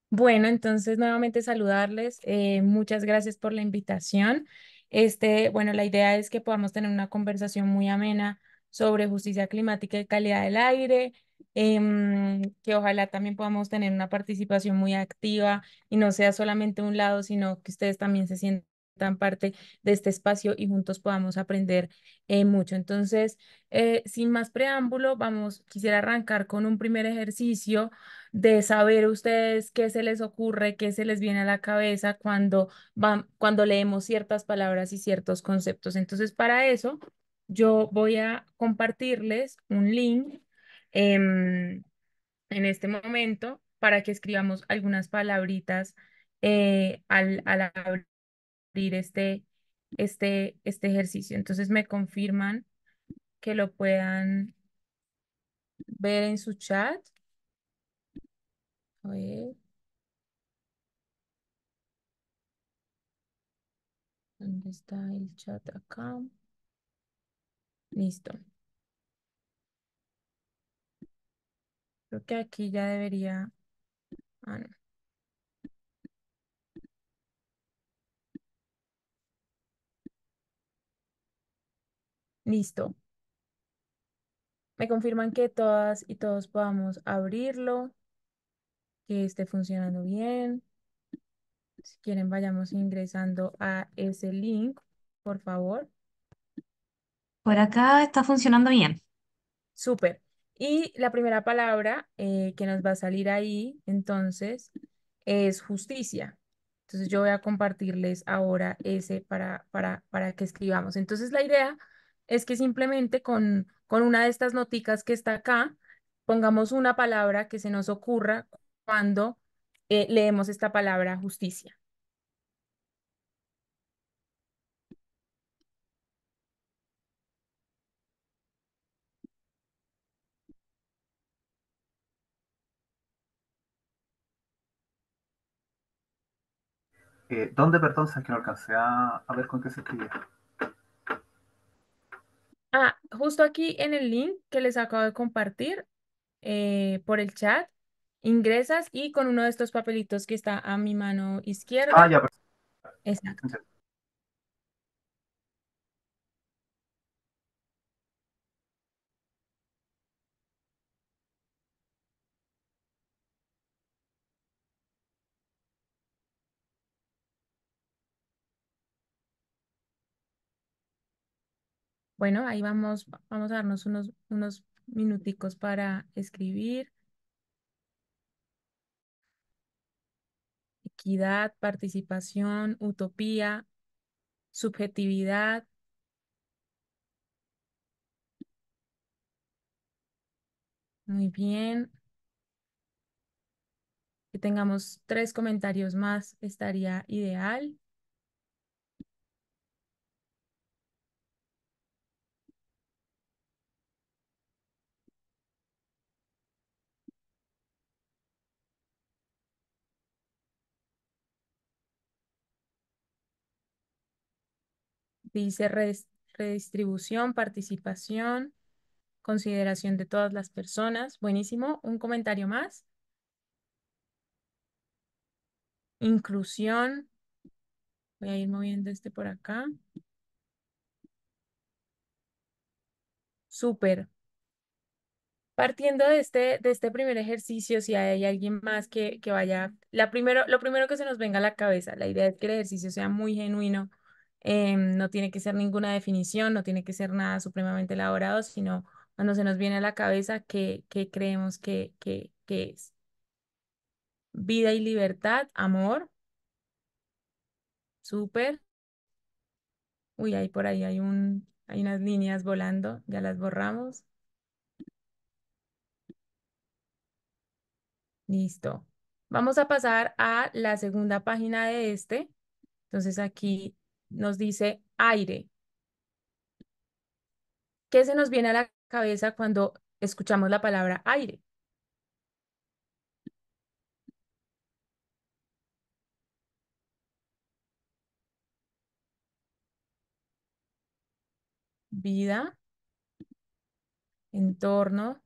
H: Bueno, entonces nuevamente saludarles. Muchas gracias por la invitación. Bueno, la idea es que podamos tener una conversación muy amena sobre justicia climática y calidad del aire, que ojalá también podamos tener una participación muy activa y no sea solamente un lado, sino que ustedes también se sientan parte de este espacio y juntos podamos aprender mucho. Entonces, sin más preámbulo, quisiera arrancar con un primer ejercicio de saber ustedes qué se les ocurre, qué se les viene a la cabeza cuando leemos ciertas palabras y ciertos conceptos. Entonces, para eso, yo voy a compartirles un link em, en este momento para que escribamos algunas palabritas al abrir este ejercicio. Entonces, me confirman que lo puedan ver en su chat. A ver, ¿dónde está el chat acá? Listo. Creo que aquí ya debería. Ah, no. Listo. Me confirman que todas y todos podamos abrirlo, que esté funcionando bien. Si quieren, vayamos ingresando a ese link, por favor.
A: Por acá está funcionando bien.
H: Súper. Y la primera palabra que nos va a salir ahí, entonces, es justicia. Entonces yo voy a compartirles ahora ese para que escribamos. Entonces la idea es que simplemente con una de estas noticas que está acá, pongamos una palabra que se nos ocurra cuando leemos esta palabra justicia.
C: ¿Dónde, perdón? Es que no alcancé a ver con qué se escribía.
H: Ah, justo aquí en el link que les acabo de compartir por el chat, ingresas y con uno de estos papelitos que está a mi mano
C: Ah,
H: izquierda,
C: ya,
H: exacto.
C: perfecto.
H: Bueno, ahí vamos a darnos unos minuticos para escribir. Equidad, participación, utopía, subjetividad. Muy bien. Que tengamos 3 comentarios más estaría ideal. Dice redistribución, participación, consideración de todas las personas. Buenísimo. Un comentario más. Inclusión. Voy a ir moviendo este por acá. Súper. Partiendo de este primer ejercicio, si hay alguien más que vaya, lo primero que se nos venga a la cabeza, la idea es que el ejercicio sea muy genuino, no tiene que ser ninguna definición, no tiene que ser nada supremamente elaborado, sino cuando se nos viene a la cabeza que creemos que es vida y libertad, amor, súper. Uy, ahí por ahí hay unas líneas volando, ya las borramos. Listo. Vamos a pasar a la segunda página de este. Entonces aquí nos dice aire. ¿Qué se nos viene a la cabeza cuando escuchamos la palabra aire? Vida, entorno,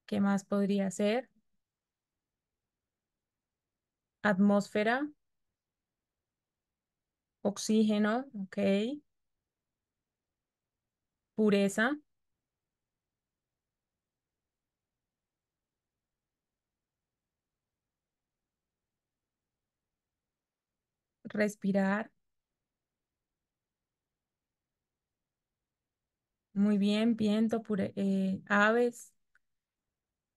H: ¿qué más podría ser? Atmósfera, oxígeno, ok. Pureza, respirar, muy bien, viento, aves,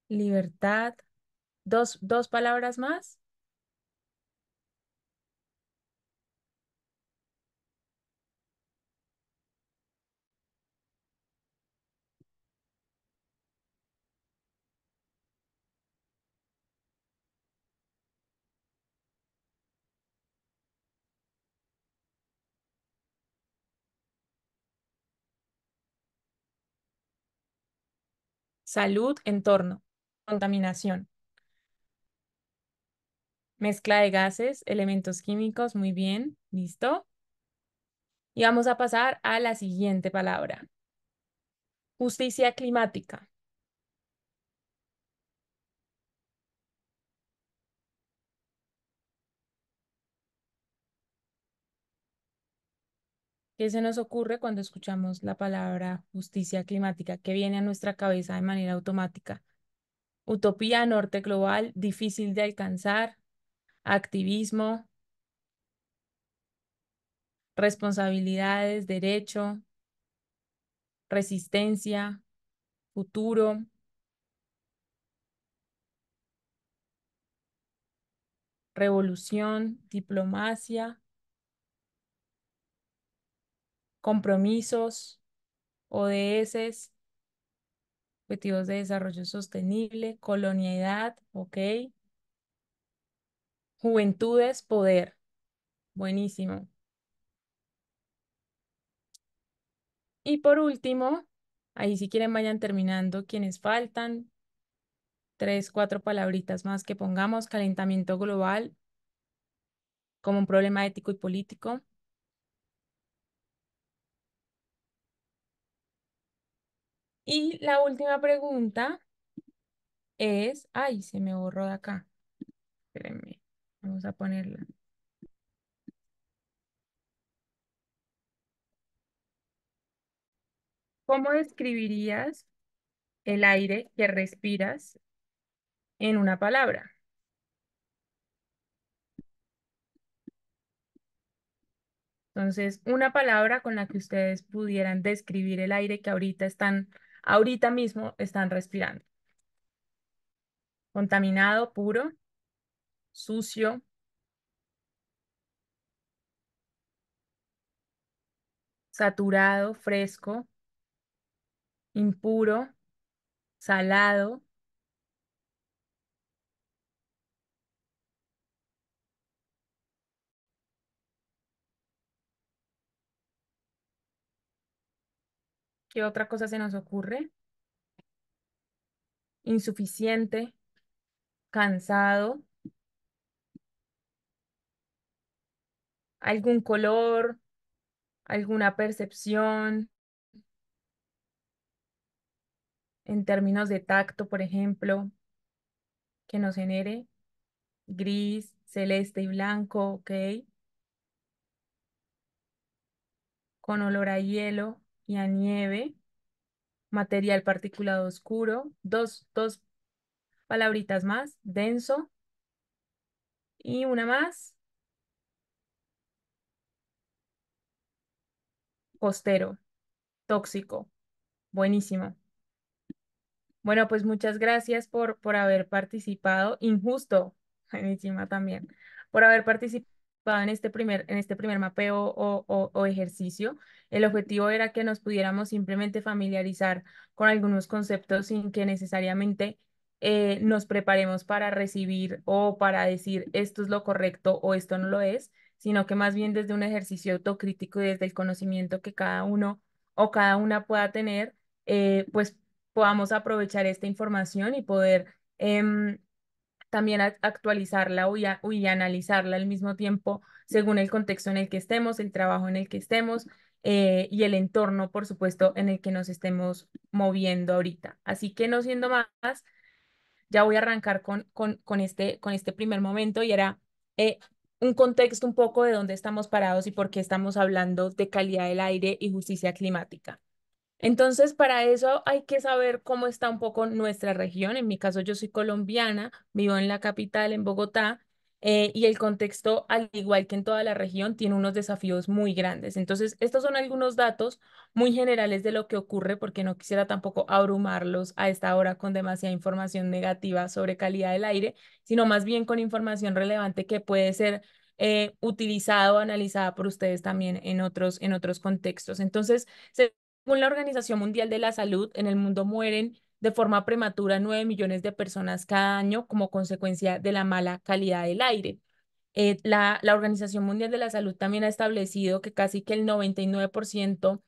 H: libertad. Dos palabras más. Salud, entorno, contaminación, mezcla de gases, elementos químicos, muy bien, listo. Y vamos a pasar a la siguiente palabra. Justicia climática. ¿Qué se nos ocurre cuando escuchamos la palabra justicia climática? ¿Qué viene a nuestra cabeza de manera automática? Utopía, norte global, difícil de alcanzar, activismo, responsabilidades, derecho, resistencia, futuro, revolución, diplomacia, compromisos, ODS, objetivos de desarrollo sostenible, colonialidad, ok. Juventudes, poder, buenísimo. Y por último, ahí si quieren vayan terminando quienes faltan, 3, 4 palabritas más que pongamos, calentamiento global como un problema ético y político. Y la última pregunta es, ay, se me borró de acá. Espérenme, vamos a ponerla. ¿Cómo describirías el aire que respiras en una palabra? Entonces, una palabra con la que ustedes pudieran describir el aire que ahorita mismo están respirando. Contaminado, puro, sucio, saturado, fresco, impuro, salado. ¿Qué otra cosa se nos ocurre? Insuficiente, cansado, algún color, alguna percepción en términos de tacto, por ejemplo, que nos genere gris, celeste y blanco, ok, con olor a hielo y a nieve, material particulado oscuro, dos palabritas más, denso y una más, costero, tóxico, buenísimo. Bueno, pues muchas gracias por haber participado. Injusto, encima también, por haber participado en este primer mapeo o ejercicio. El objetivo era que nos pudiéramos simplemente familiarizar con algunos conceptos sin que necesariamente nos preparemos para recibir o para decir esto es lo correcto o esto no lo es, sino que más bien desde un ejercicio autocrítico y desde el conocimiento que cada uno o cada una pueda tener, pues podamos aprovechar esta información y poder también actualizarla y analizarla al mismo tiempo según el contexto en el que estemos, el trabajo en el que estemos y el entorno, por supuesto, en el que nos estemos moviendo ahorita. Así que no siendo más, ya voy a arrancar con este primer momento y era eh, un contexto un poco de dónde estamos parados y por qué estamos hablando de calidad del aire y justicia climática. Entonces, para eso hay que saber cómo está un poco nuestra región. En mi caso, yo soy colombiana, vivo en la capital, en Bogotá, y el contexto, al igual que en toda la región, tiene unos desafíos muy grandes. Entonces, estos son algunos datos muy generales de lo que ocurre, porque no quisiera tampoco abrumarlos a esta hora con demasiada información negativa sobre calidad del aire, sino más bien con información relevante que puede ser utilizada o analizada por ustedes también en otros contextos. Entonces, según la Organización Mundial de la Salud, en el mundo mueren de forma prematura 9 millones de personas cada año como consecuencia de la mala calidad del aire. La Organización Mundial de la Salud también ha establecido que casi que el 99%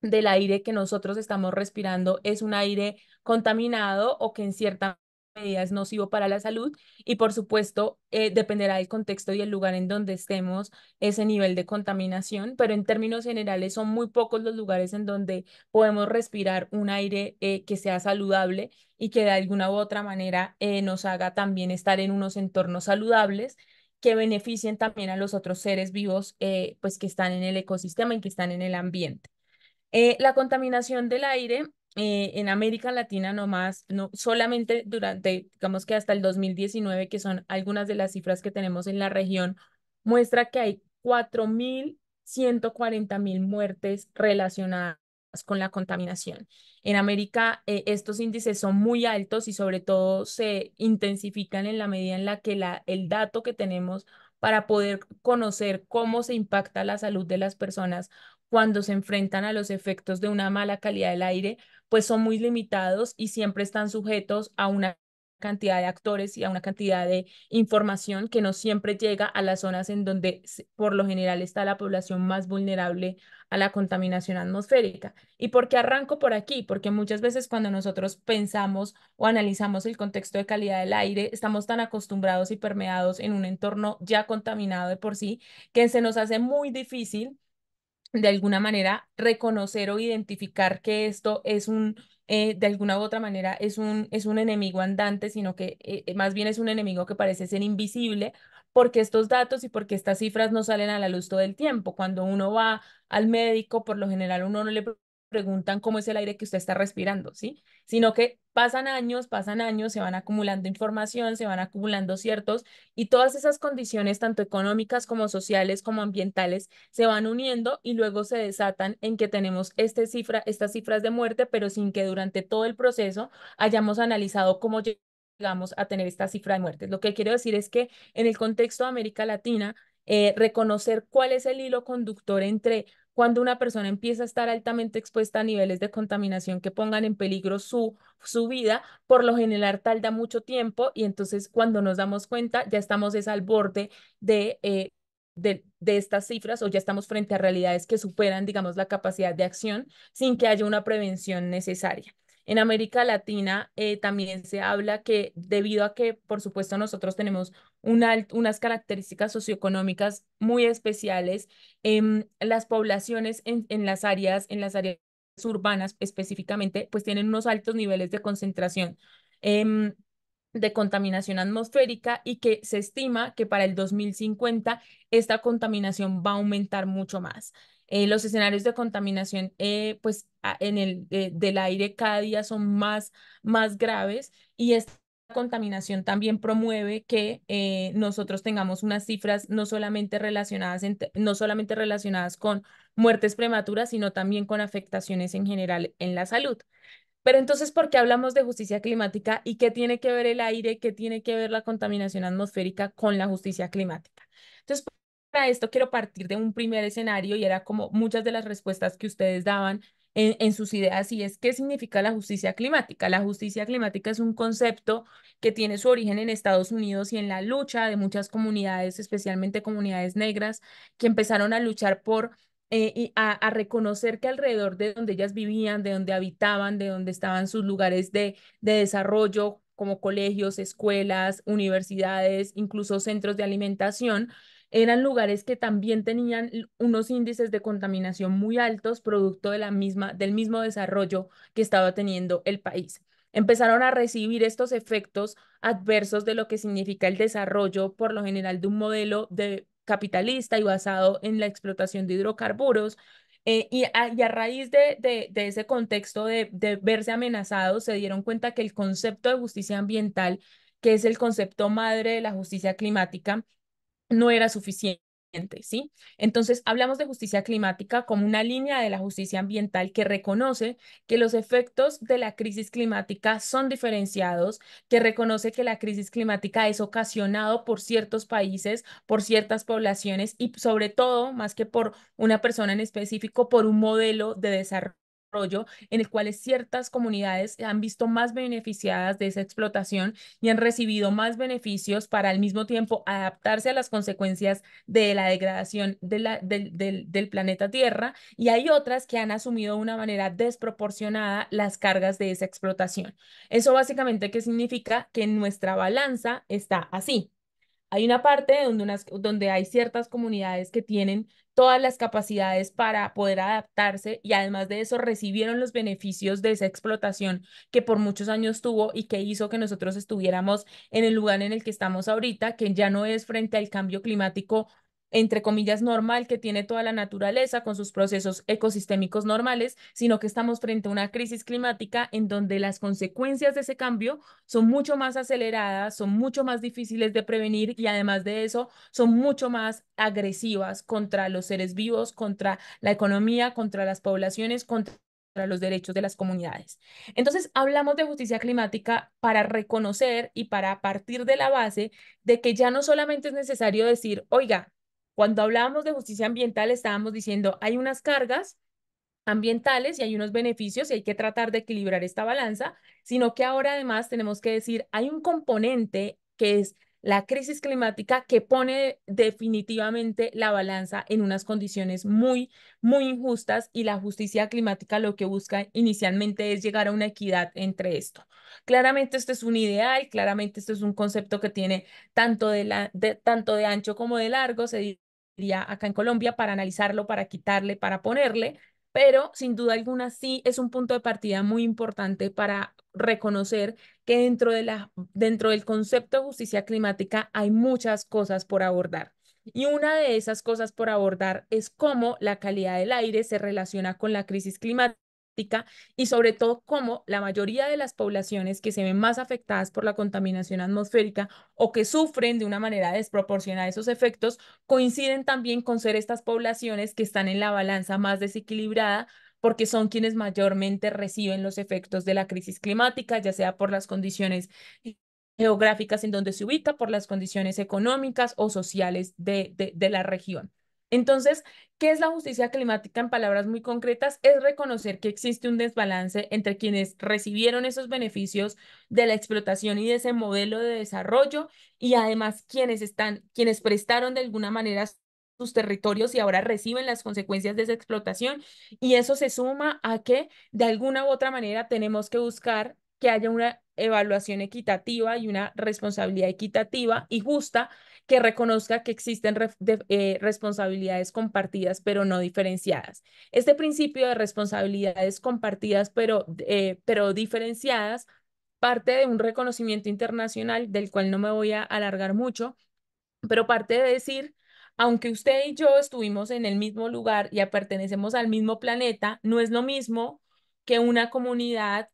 H: del aire que nosotros estamos respirando es un aire contaminado o que en cierta medida es nocivo para la salud y por supuesto dependerá del contexto y el lugar en donde estemos ese nivel de contaminación, pero en términos generales son muy pocos los lugares en donde podemos respirar un aire que sea saludable y que de alguna u otra manera nos haga también estar en unos entornos saludables que beneficien también a los otros seres vivos pues que están en el ecosistema y que están en el ambiente. La contaminación del aire en América Latina nomás, no solamente durante, digamos que hasta el 2019, que son algunas de las cifras que tenemos en la región, muestra que hay 4.140.000 muertes relacionadas con la contaminación. En América, estos índices son muy altos y sobre todo se intensifican en la medida en la que el dato que tenemos para poder conocer cómo se impacta la salud de las personas cuando se enfrentan a los efectos de una mala calidad del aire, pues son muy limitados y siempre están sujetos a una cantidad de actores y a una cantidad de información que no siempre llega a las zonas en donde por lo general está la población más vulnerable a la contaminación atmosférica. ¿Y por qué arranco por aquí? Porque muchas veces cuando nosotros pensamos o analizamos el contexto de calidad del aire, estamos tan acostumbrados y permeados en un entorno ya contaminado de por sí que se nos hace muy difícil de alguna manera reconocer o identificar que esto es de alguna u otra manera es un enemigo andante, sino que más bien es un enemigo que parece ser invisible, porque estos datos y porque estas cifras no salen a la luz todo el tiempo. Cuando uno va al médico, por lo general uno no le preguntan cómo es el aire que usted está respirando, ¿sí? Sino que pasan años, se van acumulando información, se van acumulando ciertos, y todas esas condiciones, tanto económicas como sociales como ambientales, se van uniendo y luego se desatan en que tenemos estas cifras de muerte, pero sin que durante todo el proceso hayamos analizado cómo llegamos a tener esta cifra de muertes. Lo que quiero decir es que en el contexto de América Latina, reconocer cuál es el hilo conductor entre cuando una persona empieza a estar altamente expuesta a niveles de contaminación que pongan en peligro su vida, por lo general tarda mucho tiempo y entonces cuando nos damos cuenta ya estamos es al borde de estas cifras o ya estamos frente a realidades que superan, digamos, la capacidad de acción sin que haya una prevención necesaria. En América Latina también se habla que debido a que, por supuesto, nosotros tenemos unas características socioeconómicas muy especiales, las poblaciones en las áreas urbanas específicamente, pues tienen unos altos niveles de concentración. em, de contaminación atmosférica y que se estima que para el 2050 esta contaminación va a aumentar mucho más. Los escenarios de contaminación pues, del aire cada día son más graves y esta contaminación también promueve que nosotros tengamos unas cifras no solamente relacionadas con muertes prematuras, sino también con afectaciones en general en la salud. Pero entonces, ¿por qué hablamos de justicia climática y qué tiene que ver el aire, qué tiene que ver la contaminación atmosférica con la justicia climática? Entonces, para esto quiero partir de un primer escenario y era como muchas de las respuestas que ustedes daban en sus ideas, y es qué significa la justicia climática. La justicia climática es un concepto que tiene su origen en Estados Unidos y en la lucha de muchas comunidades, especialmente comunidades negras, que empezaron a luchar por y a reconocer que alrededor de donde ellas vivían, de donde habitaban, de donde estaban sus lugares de desarrollo, como colegios, escuelas, universidades, incluso centros de alimentación, eran lugares que también tenían unos índices de contaminación muy altos, producto de del mismo desarrollo que estaba teniendo el país. Empezaron a recibir estos efectos adversos de lo que significa el desarrollo, por lo general, de un modelo de capitalista y basado en la explotación de hidrocarburos. Y a raíz de ese contexto de verse amenazados, se dieron cuenta que el concepto de justicia ambiental, que es el concepto madre de la justicia climática, no era suficiente, ¿sí? Entonces, hablamos de justicia climática como una línea de la justicia ambiental que reconoce que los efectos de la crisis climática son diferenciados, que reconoce que la crisis climática es ocasionado por ciertos países, por ciertas poblaciones y sobre todo, más que por una persona en específico, por un modelo de desarrollo en el cual ciertas comunidades han visto más beneficiadas de esa explotación y han recibido más beneficios para al mismo tiempo adaptarse a las consecuencias de la degradación del planeta Tierra, y hay otras que han asumido de una manera desproporcionada las cargas de esa explotación. Eso básicamente qué significa que nuestra balanza está así. Hay una parte donde hay ciertas comunidades que tienen todas las capacidades para poder adaptarse y además de eso recibieron los beneficios de esa explotación que por muchos años tuvo y que hizo que nosotros estuviéramos en el lugar en el que estamos ahorita, que ya no es frente al cambio climático, entre comillas, normal que tiene toda la naturaleza con sus procesos ecosistémicos normales, sino que estamos frente a una crisis climática en donde las consecuencias de ese cambio son mucho más aceleradas, son mucho más difíciles de prevenir y además de eso son mucho más agresivas contra los seres vivos, contra la economía, contra las poblaciones, contra los derechos de las comunidades. Entonces, hablamos de justicia climática para reconocer y para partir de la base de que ya no solamente es necesario decir, oiga, cuando hablábamos de justicia ambiental estábamos diciendo, hay unas cargas ambientales y hay unos beneficios y hay que tratar de equilibrar esta balanza, sino que ahora además tenemos que decir, hay un componente que es la crisis climática que pone definitivamente la balanza en unas condiciones muy, muy injustas, y la justicia climática lo que busca inicialmente es llegar a una equidad entre esto. Claramente esto es un ideal, claramente esto es un concepto que tiene tanto de ancho como de largo, se diría acá en Colombia, para analizarlo, para quitarle, para ponerle, pero sin duda alguna sí es un punto de partida muy importante para reconocer que dentro del concepto de justicia climática hay muchas cosas por abordar. Y una de esas cosas por abordar es cómo la calidad del aire se relaciona con la crisis climática y sobre todo cómo la mayoría de las poblaciones que se ven más afectadas por la contaminación atmosférica o que sufren de una manera desproporcionada esos efectos coinciden también con ser estas poblaciones que están en la balanza más desequilibrada, porque son quienes mayormente reciben los efectos de la crisis climática, ya sea por las condiciones geográficas en donde se ubica, por las condiciones económicas o sociales de la región. Entonces, ¿qué es la justicia climática en palabras muy concretas? Es reconocer que existe un desbalance entre quienes recibieron esos beneficios de la explotación y de ese modelo de desarrollo y además quienes prestaron de alguna manera sus territorios y ahora reciben las consecuencias de esa explotación. Y eso se suma a que de alguna u otra manera tenemos que buscar que haya una evaluación equitativa y una responsabilidad equitativa y justa que reconozca que existen responsabilidades compartidas pero no diferenciadas. Este principio de responsabilidades compartidas pero diferenciadas parte de un reconocimiento internacional del cual no me voy a alargar mucho, pero parte de decir, aunque usted y yo estuvimos en el mismo lugar y pertenecemos al mismo planeta, no es lo mismo que una comunidad,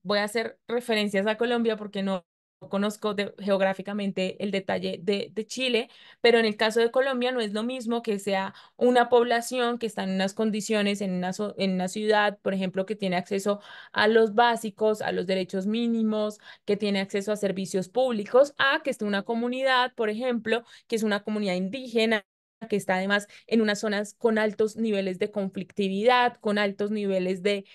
H: voy a hacer referencias a Colombia porque no conozco geográficamente el detalle de Chile, pero en el caso de Colombia no es lo mismo que sea una población que está en unas condiciones, en una ciudad, por ejemplo, que tiene acceso a los básicos, a los derechos mínimos, que tiene acceso a servicios públicos, a que esté una comunidad, por ejemplo, que es una comunidad indígena que está además en unas zonas con altos niveles de conflictividad, con altos niveles de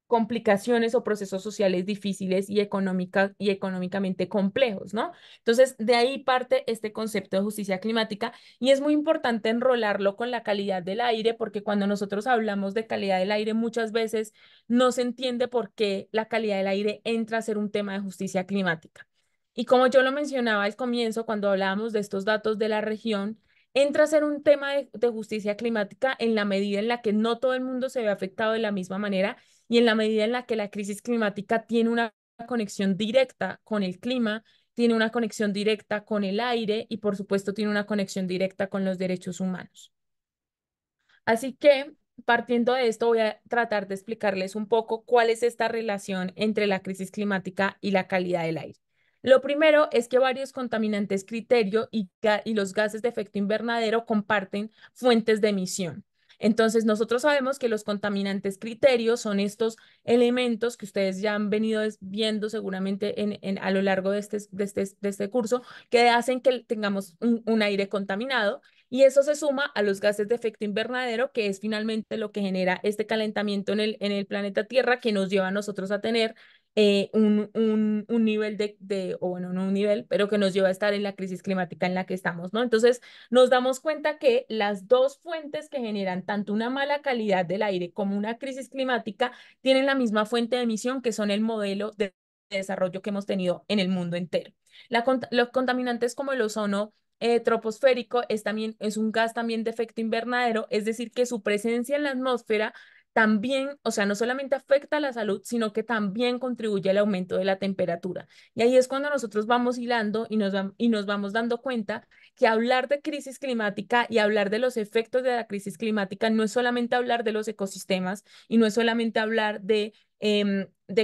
H: complicaciones o procesos sociales difíciles y económicamente complejos, ¿no? Entonces, de ahí parte este concepto de justicia climática y es muy importante enrolarlo con la calidad del aire, porque cuando nosotros hablamos de calidad del aire, muchas veces no se entiende por qué la calidad del aire entra a ser un tema de justicia climática. Y como yo lo mencionaba al comienzo, cuando hablábamos de estos datos de la región, entra a ser un tema de justicia climática en la medida en la que no todo el mundo se ve afectado de la misma manera y en la medida en la que la crisis climática tiene una conexión directa con el clima, tiene una conexión directa con el aire y por supuesto tiene una conexión directa con los derechos humanos. Así que, partiendo de esto, voy a tratar de explicarles un poco cuál es esta relación entre la crisis climática y la calidad del aire. Lo primero es que varios contaminantes criterio y los gases de efecto invernadero comparten fuentes de emisión. Entonces, nosotros sabemos que los contaminantes criterio son estos elementos que ustedes ya han venido viendo seguramente a lo largo de este curso, que hacen que tengamos un aire contaminado y eso se suma a los gases de efecto invernadero, que es finalmente lo que genera este calentamiento en el planeta Tierra, que nos lleva a nosotros a tener un nivel o bueno, no un nivel, pero que nos lleva a estar en la crisis climática en la que estamos, ¿no? Entonces, nos damos cuenta que las dos fuentes que generan tanto una mala calidad del aire como una crisis climática tienen la misma fuente de emisión, que son el modelo de desarrollo que hemos tenido en el mundo entero. Los contaminantes como el ozono troposférico es un gas también de efecto invernadero, es decir, que su presencia en la atmósfera también, o sea, no solamente afecta a la salud, sino que también contribuye al aumento de la temperatura. Y ahí es cuando nosotros vamos hilando y nos vamos dando cuenta que hablar de crisis climática y hablar de los efectos de la crisis climática no es solamente hablar de los ecosistemas y no es solamente hablar de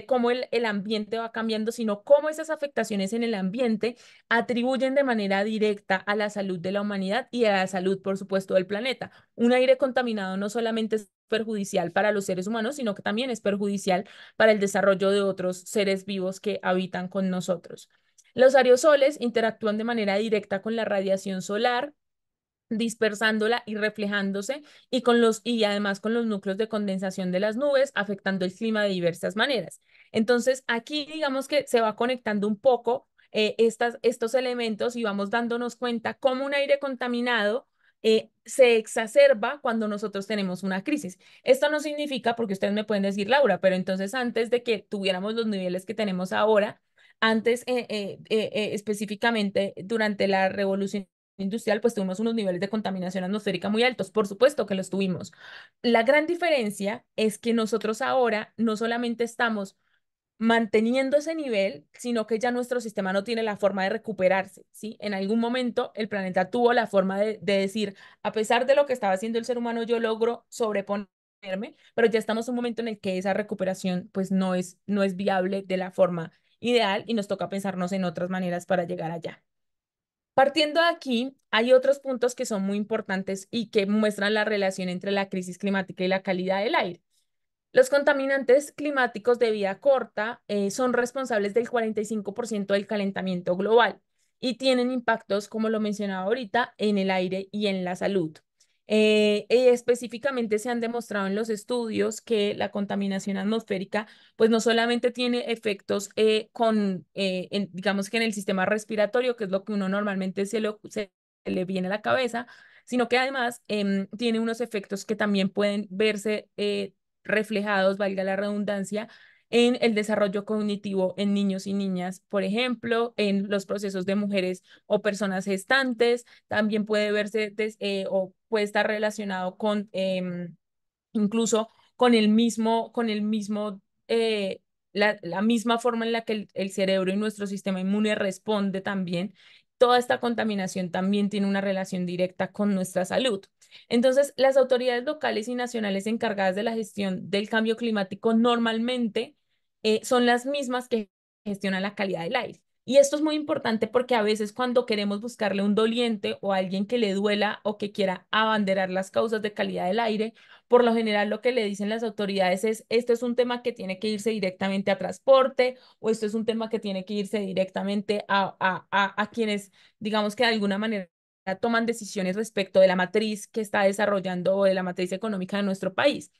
H: cómo el ambiente va cambiando, sino cómo esas afectaciones en el ambiente atribuyen de manera directa a la salud de la humanidad y a la salud, por supuesto, del planeta. Un aire contaminado no solamente es perjudicial para los seres humanos, sino que también es perjudicial para el desarrollo de otros seres vivos que habitan con nosotros. Los aerosoles interactúan de manera directa con la radiación solar, dispersándola y reflejándose y además con los núcleos de condensación de las nubes, afectando el clima de diversas maneras. Entonces, aquí digamos que se va conectando un poco estos elementos y vamos dándonos cuenta cómo un aire contaminado se exacerba cuando nosotros tenemos una crisis. Esto no significa, porque ustedes me pueden decir, Laura, pero entonces antes de que tuviéramos los niveles que tenemos ahora, antes específicamente durante la revolución industrial, pues tuvimos unos niveles de contaminación atmosférica muy altos. Por supuesto que los tuvimos. La gran diferencia es que nosotros ahora no solamente estamos manteniendo ese nivel, sino que ya nuestro sistema no tiene la forma de recuperarse, ¿sí? En algún momento el planeta tuvo la forma de decir, a pesar de lo que estaba haciendo el ser humano, yo logro sobreponerme, pero ya estamos en un momento en el que esa recuperación pues no es viable de la forma ideal y nos toca pensarnos en otras maneras para llegar allá. Partiendo de aquí, hay otros puntos que son muy importantes y que muestran la relación entre la crisis climática y la calidad del aire. Los contaminantes climáticos de vida corta son responsables del 45% del calentamiento global y tienen impactos, como lo mencionaba ahorita, en el aire y en la salud. Específicamente se han demostrado en los estudios que la contaminación atmosférica, pues no solamente tiene efectos digamos que en el sistema respiratorio, que es lo que uno normalmente se le viene a la cabeza, sino que además tiene unos efectos que también pueden verse reflejados, valga la redundancia, en el desarrollo cognitivo en niños y niñas, por ejemplo, en los procesos de mujeres o personas gestantes, también puede verse o puede estar relacionado con incluso con la misma forma en la que el cerebro y nuestro sistema inmune responde también. Toda esta contaminación también tiene una relación directa con nuestra salud. Entonces, las autoridades locales y nacionales encargadas de la gestión del cambio climático normalmente son las mismas que gestionan la calidad del aire. Y esto es muy importante porque a veces cuando queremos buscarle un doliente o a alguien que le duela o que quiera abanderar las causas de calidad del aire, por lo general lo que le dicen las autoridades es, esto es un tema que tiene que irse directamente a transporte o esto es un tema que tiene que irse directamente a quienes, digamos que de alguna manera toman decisiones respecto de la matriz que está desarrollando o de la matriz económica de nuestro país.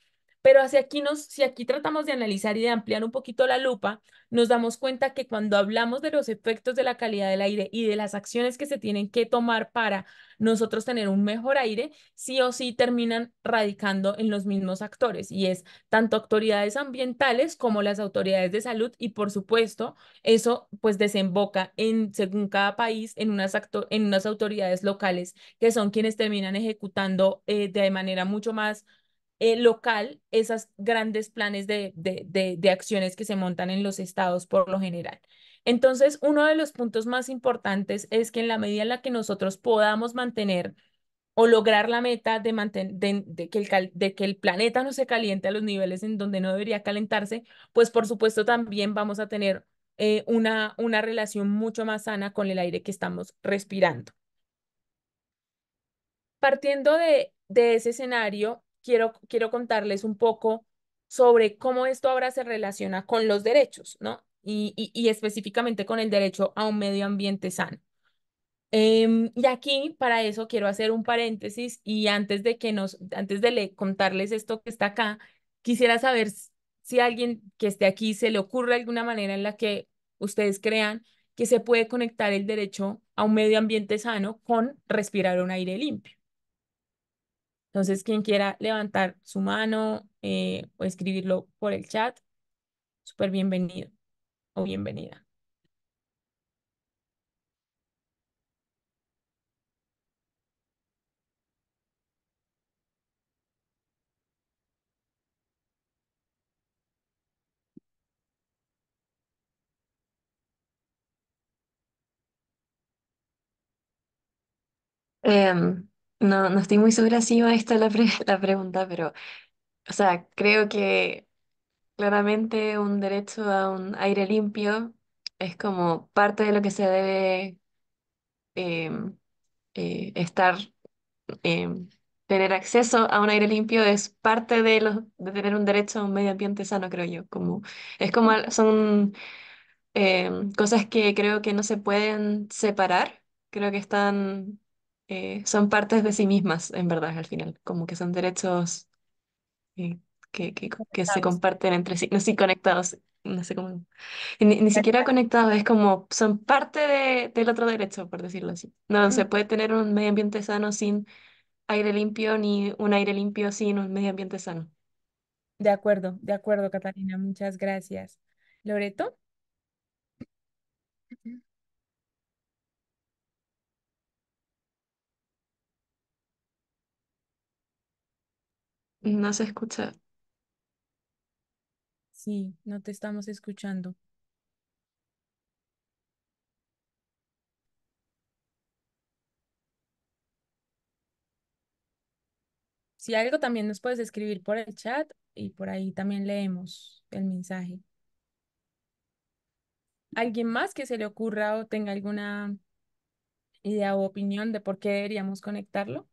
H: Pero hacia aquí si aquí tratamos de analizar y de ampliar un poquito la lupa, nos damos cuenta que cuando hablamos de los efectos de la calidad del aire y de las acciones que se tienen que tomar para nosotros tener un mejor aire, sí o sí terminan radicando en los mismos actores, y es tanto autoridades ambientales como las autoridades de salud, y por supuesto, eso pues desemboca en, según cada país, en unas autoridades locales que son quienes terminan ejecutando de manera mucho más local esos grandes planes de acciones que se montan en los estados por lo general. Entonces, uno de los puntos más importantes es que en la medida en la que nosotros podamos mantener o lograr la meta de que el planeta no se caliente a los niveles en donde no debería calentarse, pues por supuesto también vamos a tener una relación mucho más sana con el aire que estamos respirando. Partiendo de ese escenario, quiero contarles un poco sobre cómo esto ahora se relaciona con los derechos, ¿no? Y específicamente con el derecho a un medio ambiente sano. Y aquí, para eso, quiero hacer un paréntesis y antes de contarles esto que está acá, quisiera saber si a alguien que esté aquí se le ocurre alguna manera en la que ustedes crean que se puede conectar el derecho a un medio ambiente sano con respirar un aire limpio. Entonces, quien quiera levantar su mano o escribirlo por el chat, súper bienvenido o bienvenida.
G: Em, no estoy muy segura si iba a esta la pregunta, pero, o sea, creo que claramente un derecho a un aire limpio es como parte de lo que se debe em, estar, em, tener acceso a un aire limpio es parte de tener un derecho a un medio ambiente sano, creo yo. Como, es como, son cosas que creo que no se pueden separar, creo que son partes de sí mismas, en verdad, al final, como que son derechos eh, que se
H: Sabes.
G: comparten entre sí, no sé, conectados, no sé cómo, ni siquiera conectados, es como, son parte del otro derecho, por decirlo así. No se puede tener un medio ambiente sano sin aire limpio, ni un aire limpio sin un medio ambiente sano.
H: De acuerdo, Catalina, muchas gracias. ¿Loreto?
G: No se escucha.
H: Sí, no te estamos escuchando. Si algo también nos puedes escribir por el chat y por ahí también leemos el mensaje. ¿Alguien más que se le ocurra o tenga alguna idea u opinión de por qué deberíamos conectarlo?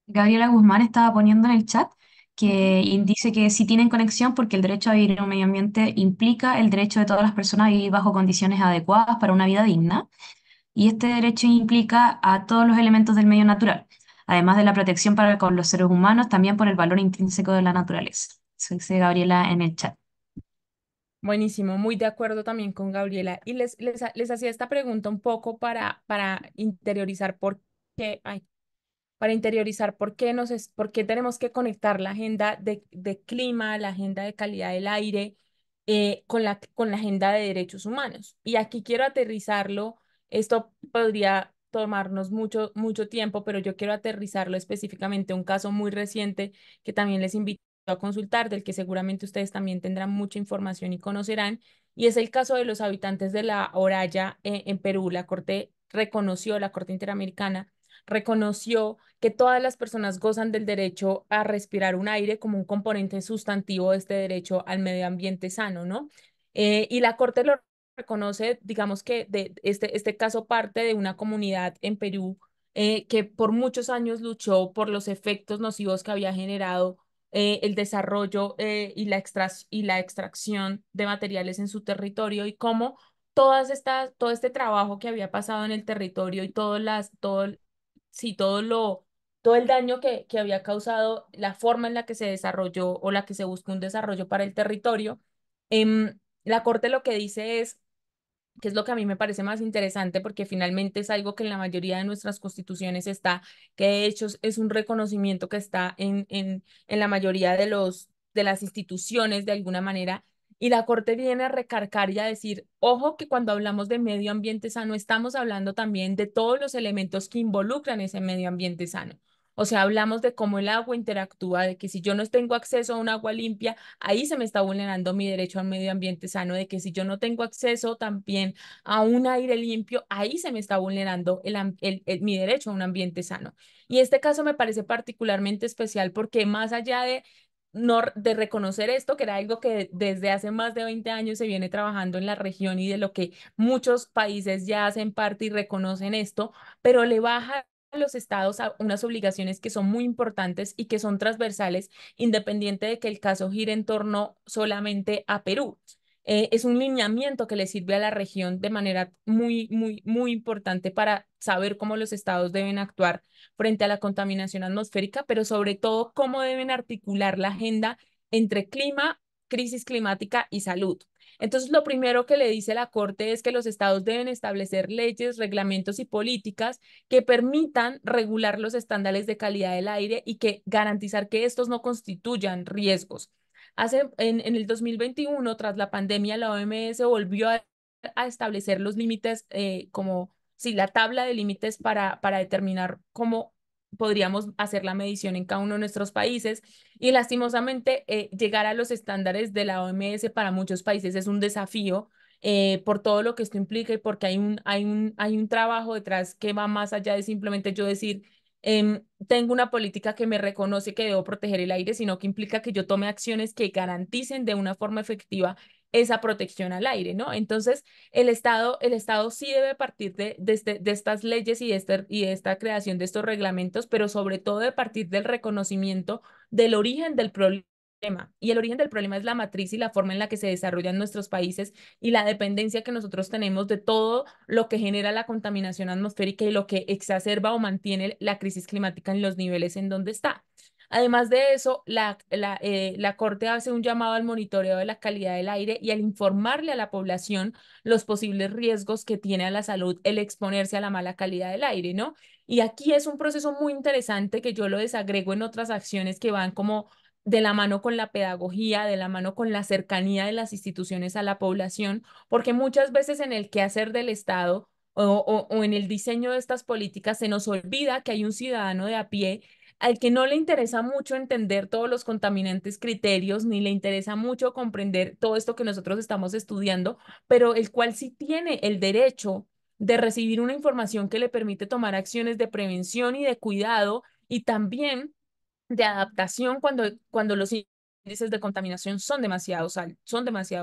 A: Gabriela Guzmán estaba poniendo en el chat
H: Ujú.
A: que dice que sí tienen conexión porque el derecho a vivir en un medio ambiente implica el derecho de todas las personas a vivir bajo condiciones adecuadas para una vida digna, y este derecho implica a todos los elementos del medio natural, además de la protección para con los seres humanos, también por el valor intrínseco de la naturaleza. Eso dice Gabriela en el chat.
H: Buenísimo, muy de acuerdo también con Gabriela. Y les hacía esta pregunta un poco para interiorizar por qué, ay, para interiorizar por qué tenemos que conectar la agenda de clima, la agenda de calidad del aire, con la agenda de derechos humanos. Y aquí quiero aterrizarlo. Esto podría tomarnos mucho tiempo, pero yo quiero aterrizarlo específicamente a un caso muy reciente que también les invito a consultar, del que seguramente ustedes también tendrán mucha información y conocerán, y es el caso de los habitantes de la Oraya, en Perú. La Corte Interamericana reconoció que todas las personas gozan del derecho a respirar un aire como un componente sustantivo de este derecho al medio ambiente sano, ¿no? Y la Corte lo reconoce, digamos que este caso parte de una comunidad en Perú que por muchos años luchó por los efectos nocivos que había generado el desarrollo y la extracción de materiales en su territorio, y cómo todo este trabajo que había pasado en el territorio y todo sí, todo el daño que había causado la forma en la que se desarrolló o la que se buscó un desarrollo para el territorio. La Corte lo que dice es que es lo que a mí me parece más interesante, porque finalmente es algo que en la mayoría de nuestras constituciones está, que de hecho es un reconocimiento que está en la mayoría de las instituciones de alguna manera. Y la Corte viene a recargar y a decir, ojo que cuando hablamos de medio ambiente sano, estamos hablando también de todos los elementos que involucran ese medio ambiente sano. O sea, hablamos de cómo el agua interactúa, de que si yo no tengo acceso a un agua limpia, ahí se me está vulnerando mi derecho al medio ambiente sano, de que si yo no tengo acceso también a un aire limpio, ahí se me está vulnerando mi derecho a un ambiente sano. Y este caso me parece particularmente especial porque más allá de, no, de reconocer esto, que era algo que desde hace más de 20 años se viene trabajando en la región y de lo que muchos países ya hacen parte y reconocen esto, pero le baja a los estados a unas obligaciones que son muy importantes y que son transversales, independiente de que el caso gire en torno solamente a Perú. Es un lineamiento que le sirve a la región de manera muy importante para saber cómo los estados deben actuar frente a la contaminación atmosférica, pero sobre todo cómo deben articular la agenda entre clima, crisis climática y salud. Entonces, lo primero que le dice la Corte es que los estados deben establecer leyes, reglamentos y políticas que permitan regular los estándares de calidad del aire y que garantizar que estos no constituyan riesgos. En el 2021, tras la pandemia, la OMS volvió a establecer los límites, como, sí, la tabla de límites para determinar cómo podríamos hacer la medición en cada uno de nuestros países. Y lastimosamente, llegar a los estándares de la OMS para muchos países es un desafío. Por todo lo que esto implica y porque hay un trabajo detrás que va más allá de simplemente yo decir, tengo una política que me reconoce que debo proteger el aire, sino que implica que yo tome acciones que garanticen de una forma efectiva esa protección al aire, ¿no? Entonces, el Estado sí debe partir de estas leyes y de esta creación de estos reglamentos, pero sobre todo de partir del reconocimiento del origen del problema. Y el origen del problema es la matriz y la forma en la que se desarrollan nuestros países y la dependencia que nosotros tenemos de todo lo que genera la contaminación atmosférica y lo que exacerba o mantiene la crisis climática en los niveles en donde está. Además de eso, la Corte hace un llamado al monitoreo de la calidad del aire y al informarle a la población los posibles riesgos que tiene a la salud el exponerse a la mala calidad del aire, ¿no? Y aquí es un proceso muy interesante que yo lo desagrego en otras acciones que van como de la mano con la pedagogía, de la mano con la cercanía de las instituciones a la población, porque muchas veces en el quehacer del Estado o en el diseño de estas políticas se nos olvida que hay un ciudadano de a pie al que no le interesa mucho entender todos los contaminantes criterios, ni le interesa mucho comprender todo esto que nosotros estamos estudiando, pero el cual sí tiene el derecho de recibir una información que le permite tomar acciones de prevención y de cuidado y también de adaptación cuando los índices de contaminación son demasiado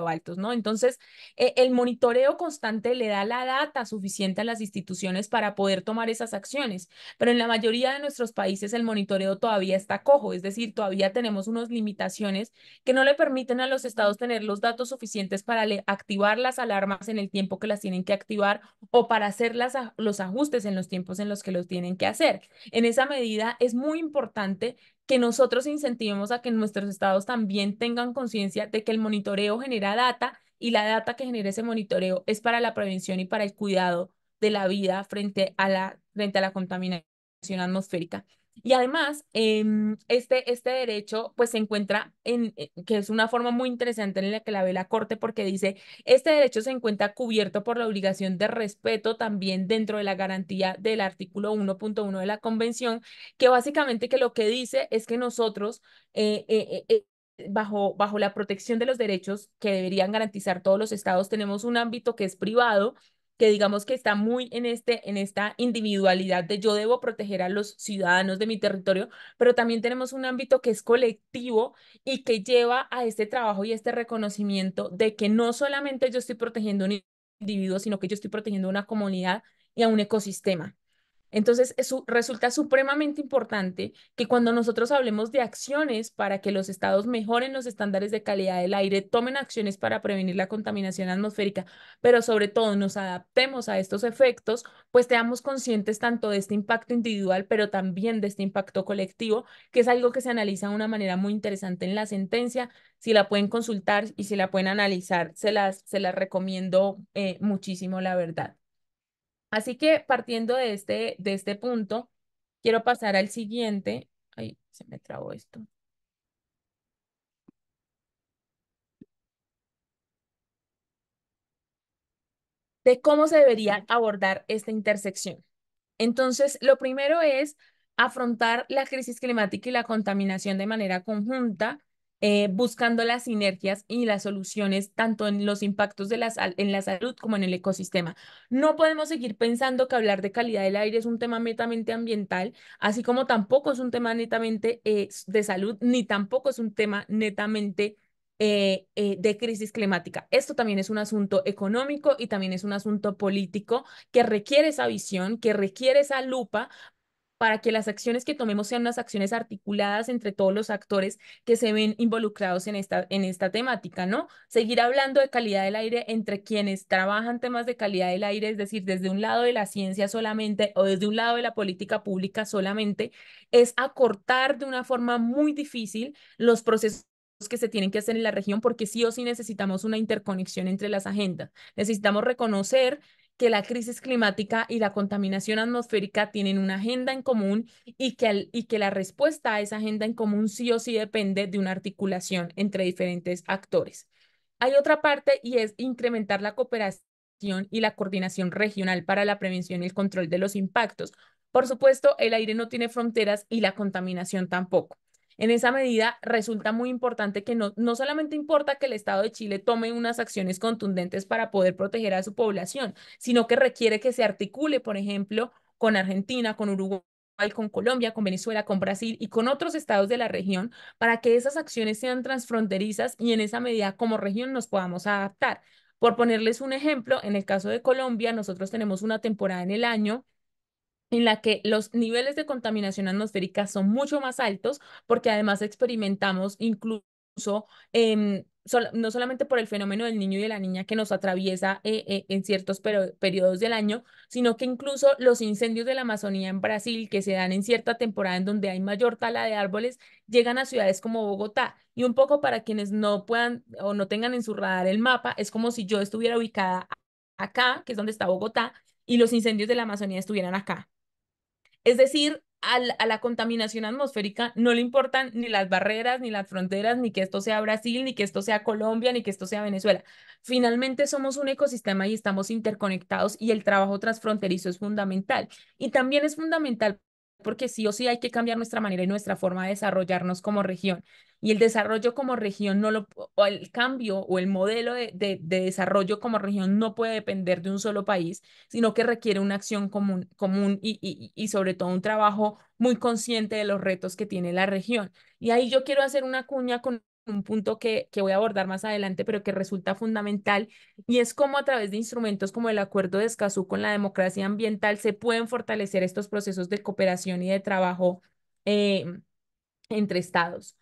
H: altos, ¿no? Entonces, el monitoreo constante le da la data suficiente a las instituciones para poder tomar esas acciones, pero en la mayoría de nuestros países el monitoreo todavía está cojo, es decir, todavía tenemos unas limitaciones que no le permiten a los estados tener los datos suficientes para activar las alarmas en el tiempo que las tienen que activar o para hacer los ajustes en los tiempos en los que los tienen que hacer. En esa medida, es muy importante que nosotros incentivemos a que nuestros estados también tengan conciencia de que el monitoreo genera data y la data que genera ese monitoreo es para la prevención y para el cuidado de la vida frente a la contaminación atmosférica. Y además, este derecho pues se encuentra que es una forma muy interesante en la que la ve la Corte porque dice, este derecho se encuentra cubierto por la obligación de respeto también dentro de la garantía del artículo 1.1 de la Convención, que básicamente que lo que dice es que nosotros, bajo la protección de los derechos que deberían garantizar todos los estados, tenemos un ámbito que es privado, que digamos que está muy en esta individualidad de yo debo proteger a los ciudadanos de mi territorio, pero también tenemos un ámbito que es colectivo y que lleva a este trabajo y este reconocimiento de que no solamente yo estoy protegiendo a un individuo, sino que yo estoy protegiendo a una comunidad y a un ecosistema. Entonces, resulta supremamente importante que cuando nosotros hablemos de acciones para que los estados mejoren los estándares de calidad del aire, tomen acciones para prevenir la contaminación atmosférica, pero sobre todo nos adaptemos a estos efectos, pues seamos conscientes tanto de este impacto individual, pero también de este impacto colectivo, que es algo que se analiza de una manera muy interesante en la sentencia. Si la pueden consultar y si la pueden analizar, se las recomiendo muchísimo, la verdad. Así que partiendo de este punto, quiero pasar al siguiente. Ay, se me trabó esto. De cómo se debería abordar esta intersección. Entonces, lo primero es afrontar la crisis climática y la contaminación de manera conjunta, buscando las sinergias y las soluciones tanto en los impactos en la salud como en el ecosistema. No podemos seguir pensando que hablar de calidad del aire es un tema netamente ambiental, así como tampoco es un tema netamente de salud, ni tampoco es un tema netamente de crisis climática. Esto también es un asunto económico y también es un asunto político que requiere esa visión, que requiere esa lupa para que las acciones que tomemos sean unas acciones articuladas entre todos los actores que se ven involucrados en esta temática, ¿no? Seguir hablando de calidad del aire entre quienes trabajan temas de calidad del aire, es decir, desde un lado de la ciencia solamente o desde un lado de la política pública solamente, es acortar de una forma muy difícil los procesos que se tienen que hacer en la región, porque sí o sí necesitamos una interconexión entre las agendas. Necesitamos reconocer que la crisis climática y la contaminación atmosférica tienen una agenda en común y que la respuesta a esa agenda en común sí o sí depende de una articulación entre diferentes actores. Hay otra parte y es incrementar la cooperación y la coordinación regional para la prevención y el control de los impactos. Por supuesto, el aire no tiene fronteras y la contaminación tampoco. En esa medida, resulta muy importante que no solamente importa que el Estado de Chile tome unas acciones contundentes para poder proteger a su población, sino que requiere que se articule, por ejemplo, con Argentina, con Uruguay, con Colombia, con Venezuela, con Brasil y con otros estados de la región para que esas acciones sean transfronterizas y en esa medida como región nos podamos adaptar. Por ponerles un ejemplo, en el caso de Colombia, nosotros tenemos una temporada en el año en la que los niveles de contaminación atmosférica son mucho más altos, porque además experimentamos incluso, no solamente por el fenómeno del niño y de la niña que nos atraviesa en ciertos periodos del año, sino que incluso los incendios de la Amazonía en Brasil, que se dan en cierta temporada en donde hay mayor tala de árboles, llegan a ciudades como Bogotá. Y un poco para quienes no puedan o no tengan en su radar el mapa, es como si yo estuviera ubicada acá, que es donde está Bogotá, y los incendios de la Amazonía estuvieran acá. Es decir, a la contaminación atmosférica no le importan ni las barreras, ni las fronteras, ni que esto sea Brasil, ni que esto sea Colombia, ni que esto sea Venezuela. Finalmente somos un ecosistema y estamos interconectados y el trabajo transfronterizo es fundamental. Y también es fundamental porque sí o sí hay que cambiar nuestra manera y nuestra forma de desarrollarnos como región. Y el desarrollo como región o el cambio o el modelo de desarrollo como región no puede depender de un solo país, sino que requiere una acción común y sobre todo un trabajo muy consciente de los retos que tiene la región. Y ahí yo quiero hacer una cuña con un punto que voy a abordar más adelante, pero que resulta fundamental, y es cómo a través de instrumentos como el Acuerdo de Escazú con la democracia ambiental se pueden fortalecer estos procesos de cooperación y de trabajo eh, entre estados.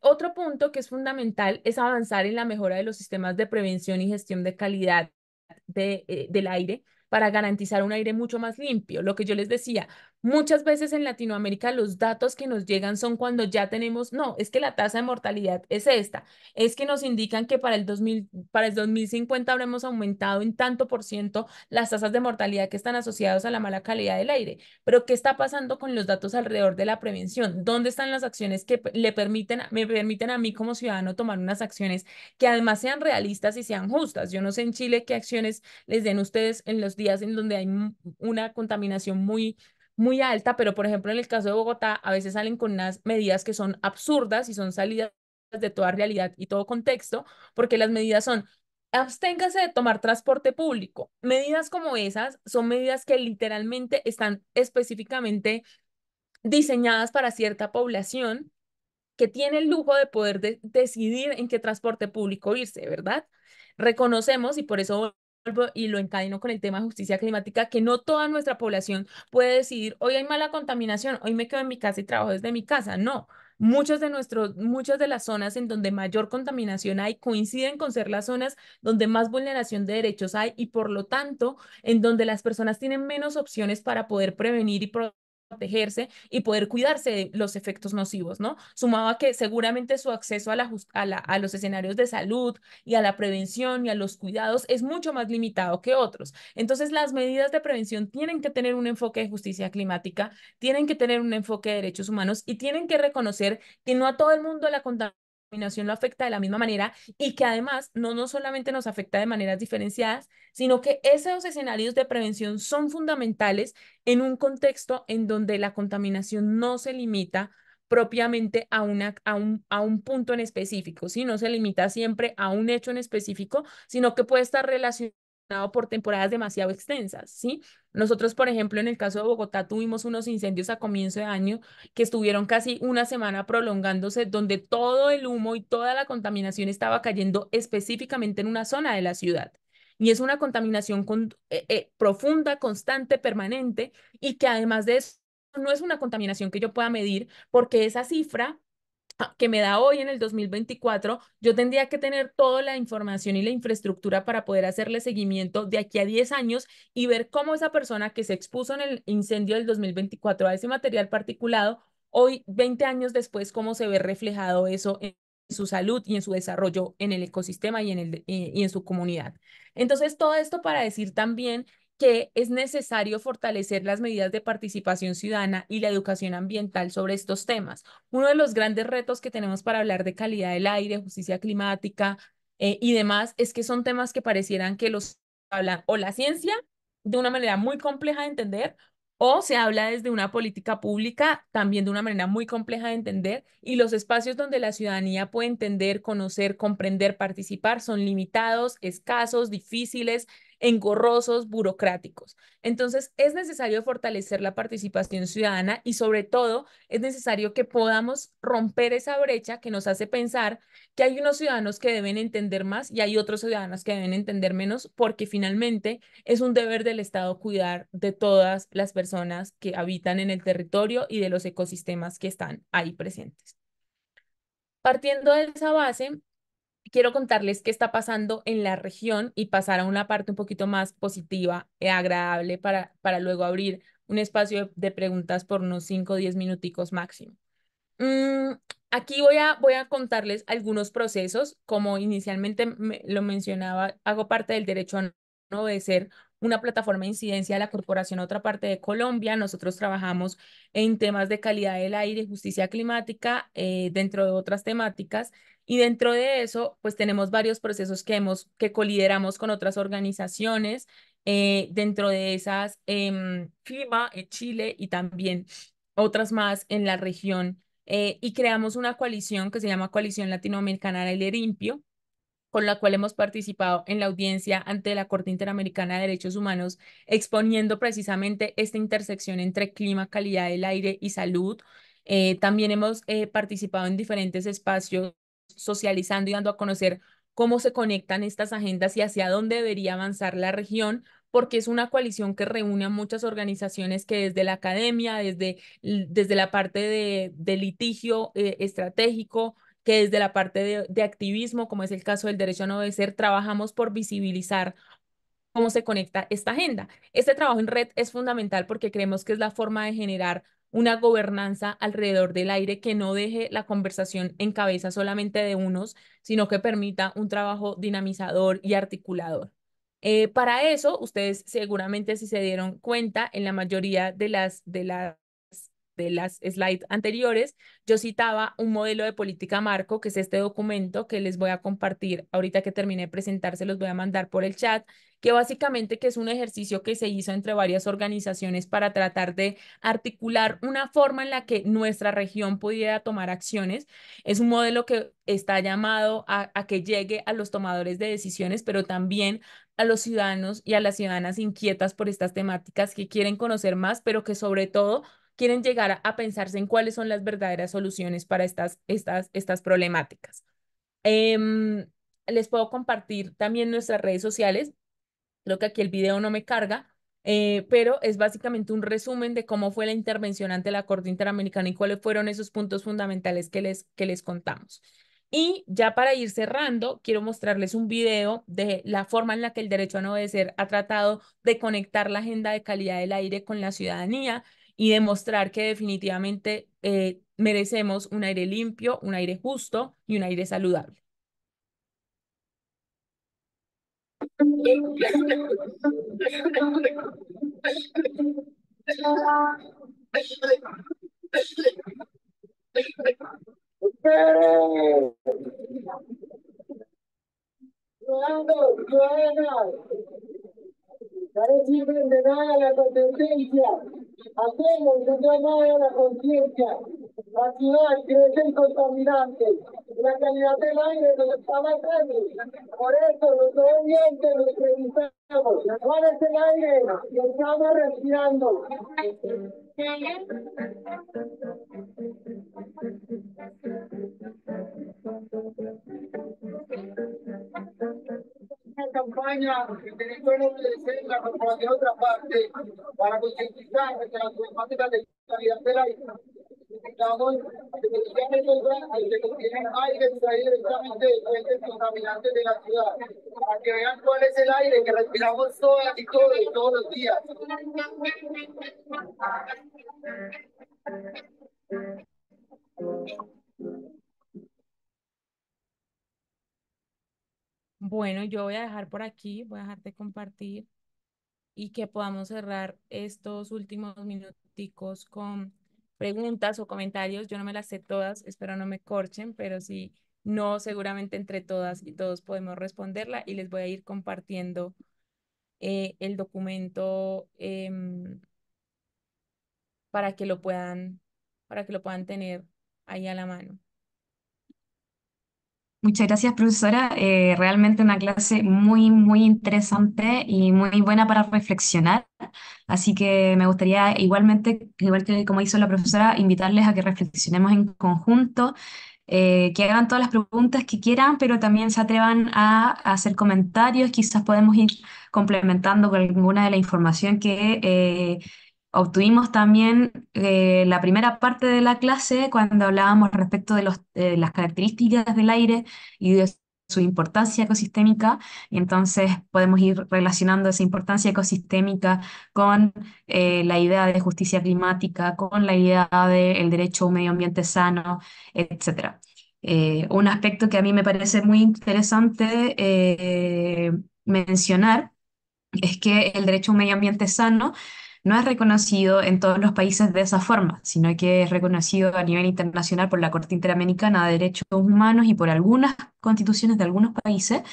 H: Otro punto que es fundamental es avanzar en la mejora de los sistemas de prevención y gestión de calidad del aire para garantizar un aire mucho más limpio. Lo que yo les decía, muchas veces en Latinoamérica los datos que nos llegan son cuando ya tenemos, no, es que la tasa de mortalidad es esta, es que nos indican que para el 2050 habremos aumentado en tanto por ciento las tasas de mortalidad que están asociadas a la mala calidad del aire. Pero ¿qué está pasando con los datos alrededor de la prevención? ¿Dónde están las acciones que me permiten a mí como ciudadano tomar unas acciones que además sean realistas y sean justas? Yo no sé en Chile qué acciones les den ustedes en los días en donde hay una contaminación muy alta, pero por ejemplo en el caso de Bogotá a veces salen con unas medidas que son absurdas y son salidas de toda realidad y todo contexto, porque las medidas son: absténgase de tomar transporte público. Medidas como esas son medidas que literalmente están específicamente diseñadas para cierta población que tiene el lujo de poder decidir en qué transporte público irse, ¿verdad? Reconocemos y por eso y lo encadeno con el tema de justicia climática, que no toda nuestra población puede decidir, hoy hay mala contaminación, hoy me quedo en mi casa y trabajo desde mi casa. No, muchas de las zonas en donde mayor contaminación hay coinciden con ser las zonas donde más vulneración de derechos hay y por lo tanto en donde las personas tienen menos opciones para poder prevenir y protegerse y poder cuidarse de los efectos nocivos, ¿no? Sumado a que seguramente su acceso a los escenarios de salud y a la prevención y a los cuidados es mucho más limitado que otros. Entonces, las medidas de prevención tienen que tener un enfoque de justicia climática, tienen que tener un enfoque de derechos humanos y tienen que reconocer que no a todo el mundo la contaminación lo afecta de la misma manera y que además no solamente nos afecta de maneras diferenciadas, sino que esos escenarios de prevención son fundamentales en un contexto en donde la contaminación no se limita propiamente a un punto en específico, ¿sí? No se limita siempre a un hecho en específico, sino que puede estar relacionado por temporadas demasiado extensas, ¿sí? Nosotros, por ejemplo, en el caso de Bogotá, tuvimos unos incendios a comienzo de año que estuvieron casi una semana prolongándose, donde todo el humo y toda la contaminación estaba cayendo específicamente en una zona de la ciudad. Y es una contaminación profunda, constante, permanente, y que además de eso, no es una contaminación que yo pueda medir, porque esa cifra que me da hoy en el 2024, yo tendría que tener toda la información y la infraestructura para poder hacerle seguimiento de aquí a 10 años y ver cómo esa persona que se expuso en el incendio del 2024 a ese material particulado, hoy, 20 años después, cómo se ve reflejado eso en su salud y en su desarrollo en el ecosistema y en su comunidad. Entonces, todo esto para decir también que es necesario fortalecer las medidas de participación ciudadana y la educación ambiental sobre estos temas. Uno de los grandes retos que tenemos para hablar de calidad del aire, justicia climática y demás es que son temas que parecieran que los hablan o la ciencia de una manera muy compleja de entender o se habla desde una política pública también de una manera muy compleja de entender y los espacios donde la ciudadanía puede entender, conocer, comprender, participar son limitados, escasos, difíciles, engorrosos, burocráticos. Entonces, es necesario fortalecer la participación ciudadana y sobre todo es necesario que podamos romper esa brecha que nos hace pensar que hay unos ciudadanos que deben entender más y hay otros ciudadanos que deben entender menos, porque finalmente es un deber del Estado cuidar de todas las personas que habitan en el territorio y de los ecosistemas que están ahí presentes. Partiendo de esa base, quiero contarles qué está pasando en la región y pasar a una parte un poquito más positiva e agradable para luego abrir un espacio de preguntas por unos 5 o 10 minuticos máximo. Mm, Aquí voy a contarles algunos procesos. Como inicialmente lo mencionaba, hago parte del derecho a no obedecer, una plataforma de incidencia de la Corporación a Otra Parte de Colombia. Nosotros trabajamos en temas de calidad del aire y justicia climática, dentro de otras temáticas. Y dentro de eso, pues tenemos varios procesos que colideramos con otras organizaciones. Dentro de esas, FIMA en Chile y también otras más en la región y creamos una coalición que se llama Coalición Latinoamericana del Limpio, con la cual hemos participado en la audiencia ante la Corte Interamericana de Derechos Humanos, exponiendo precisamente esta intersección entre clima, calidad del aire y salud. También hemos participado en diferentes espacios socializando y dando a conocer cómo se conectan estas agendas y hacia dónde debería avanzar la región, porque es una coalición que reúne a muchas organizaciones que desde la academia, desde la parte de litigio estratégico, que desde la parte de activismo, como es el caso del derecho a no obedecer, trabajamos por visibilizar cómo se conecta esta agenda. Este trabajo en red es fundamental porque creemos que es la forma de generar una gobernanza alrededor del aire que no deje la conversación en cabeza solamente de unos, sino que permita un trabajo dinamizador y articulador. Para eso, ustedes seguramente si se dieron cuenta, en la mayoría de las slides anteriores, yo citaba un modelo de política marco, que es este documento que les voy a compartir ahorita que termine de presentar, se los voy a mandar por el chat, que básicamente que es un ejercicio que se hizo entre varias organizaciones para tratar de articular una forma en la que nuestra región pudiera tomar acciones. Es un modelo que está llamado a que llegue a los tomadores de decisiones, pero también a los ciudadanos y a las ciudadanas inquietas por estas temáticas que quieren conocer más, pero que sobre todo quieren llegar a pensarse en cuáles son las verdaderas soluciones para estas problemáticas. Les puedo compartir también nuestras redes sociales. Creo que aquí el video no me carga, pero es básicamente un resumen de cómo fue la intervención ante la Corte Interamericana y cuáles fueron esos puntos fundamentales que les contamos. Y ya para ir cerrando, quiero mostrarles un video de la forma en la que el derecho a no obedecer ha tratado de conectar la agenda de calidad del aire con la ciudadanía y demostrar que definitivamente merecemos un aire limpio, un aire justo y un aire saludable.
I: No le sirven de nada la competencia. Hacemos que no nada la conciencia. La ciudad crece contaminante. La calidad del aire nos está matando. Por eso los obedientes nos preguntamos, ¿cuál es el aire que estamos respirando? Una campaña que derecho a no obedecerla como la de otra parte para concientizar de las problemáticas de calidad del aire. Necesitamos que contienen aire extraído directamente de fuentes contaminantes de la ciudad, para que vean cuál es el aire que respiramos todas y todos los días.
H: Bueno, yo voy a dejar por aquí, voy a dejar de compartir y que podamos cerrar estos últimos minuticos con preguntas o comentarios. Yo no me las sé todas, espero no me corchen, pero si no, seguramente entre todas y todos podemos responderla y les voy a ir compartiendo el documento para que lo puedan, para que lo puedan tener ahí a la mano.
A: Muchas gracias, profesora. Realmente una clase muy, muy interesante y muy buena para reflexionar. Así que me gustaría igualmente, igual que como hizo la profesora, invitarles a que reflexionemos en conjunto, que hagan todas las preguntas que quieran, pero también se atrevan a hacer comentarios. Quizás podemos ir complementando con alguna de la información que obtuvimos también la primera parte de la clase cuando hablábamos respecto de las características del aire y de su importancia ecosistémica, y entonces podemos ir relacionando esa importancia ecosistémica con la idea de justicia climática, con la idea del derecho a un medio ambiente sano, etcétera. Un aspecto que a mí me parece muy interesante mencionar es que el derecho a un medio ambiente sano no es reconocido en todos los países de esa forma, sino que es reconocido a nivel internacional por la Corte Interamericana de Derechos Humanos y por algunas constituciones de algunos países.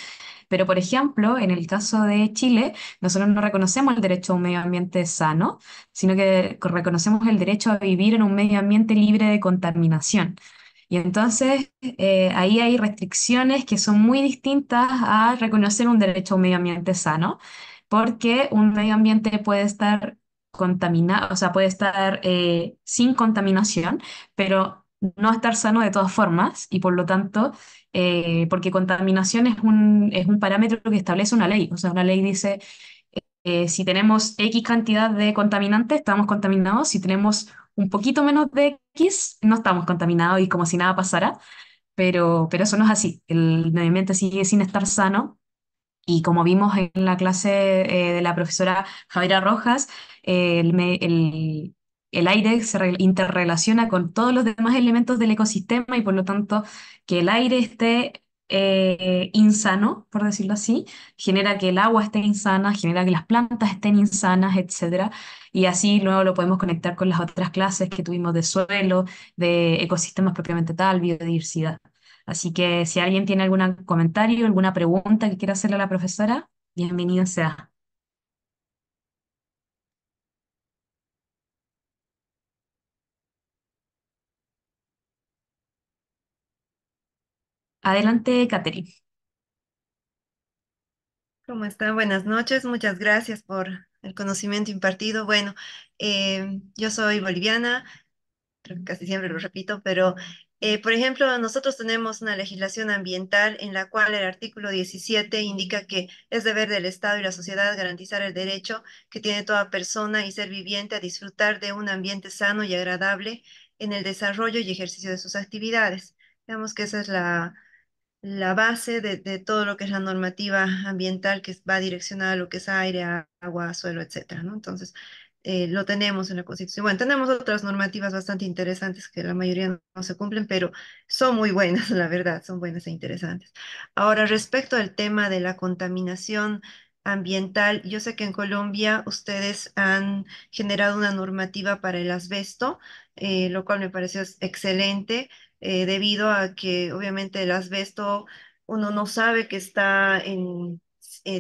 A: Pero, por ejemplo, en el caso de Chile, nosotros no reconocemos el derecho a un medio ambiente sano, sino que reconocemos el derecho a vivir en un medio ambiente libre de contaminación. Y entonces ahí hay restricciones que son muy distintas a reconocer un derecho a un medio ambiente sano, porque un medio ambiente puede estar contaminado, o sea, puede estar sin contaminación, pero no estar sano de todas formas, y por lo tanto, porque contaminación es un parámetro que establece una ley, o sea, una ley dice, si tenemos X cantidad de contaminantes, estamos contaminados, si tenemos un poquito menos de X, no estamos contaminados y como si nada pasara, pero eso no es así, el medio ambiente sigue sin estar sano y como vimos en la clase de la profesora Javiera Rojas, el aire interrelaciona con todos los demás elementos del ecosistema y por lo tanto que el aire esté insano, por decirlo así, genera que el agua esté insana, genera que las plantas estén insanas, etcétera. Y así luego lo podemos conectar con las otras clases que tuvimos de suelo, de ecosistemas propiamente tal, biodiversidad. Así que si alguien tiene algún comentario, alguna pregunta que quiera hacerle a la profesora, bienvenido sea. Adelante, Catherine.
F: ¿Cómo están? Buenas noches. Muchas gracias por el conocimiento impartido. Bueno, yo soy boliviana, creo que casi siempre lo repito, pero Por ejemplo, nosotros tenemos una legislación ambiental en la cual el artículo 17 indica que es deber del Estado y la sociedad garantizar el derecho que tiene toda persona y ser viviente a disfrutar de un ambiente sano y agradable en el desarrollo y ejercicio de sus actividades. Digamos que esa es la base de todo lo que es la normativa ambiental que va direccionada a lo que es aire, agua, suelo, etcétera, ¿no? Entonces, lo tenemos en la Constitución. Bueno, tenemos otras normativas bastante interesantes que la mayoría no se cumplen, pero son muy buenas, la verdad, son buenas e interesantes. Ahora, respecto al tema de la contaminación ambiental, yo sé que en Colombia ustedes han generado una normativa para el asbesto, lo cual me pareció excelente debido a que obviamente el asbesto uno no sabe que está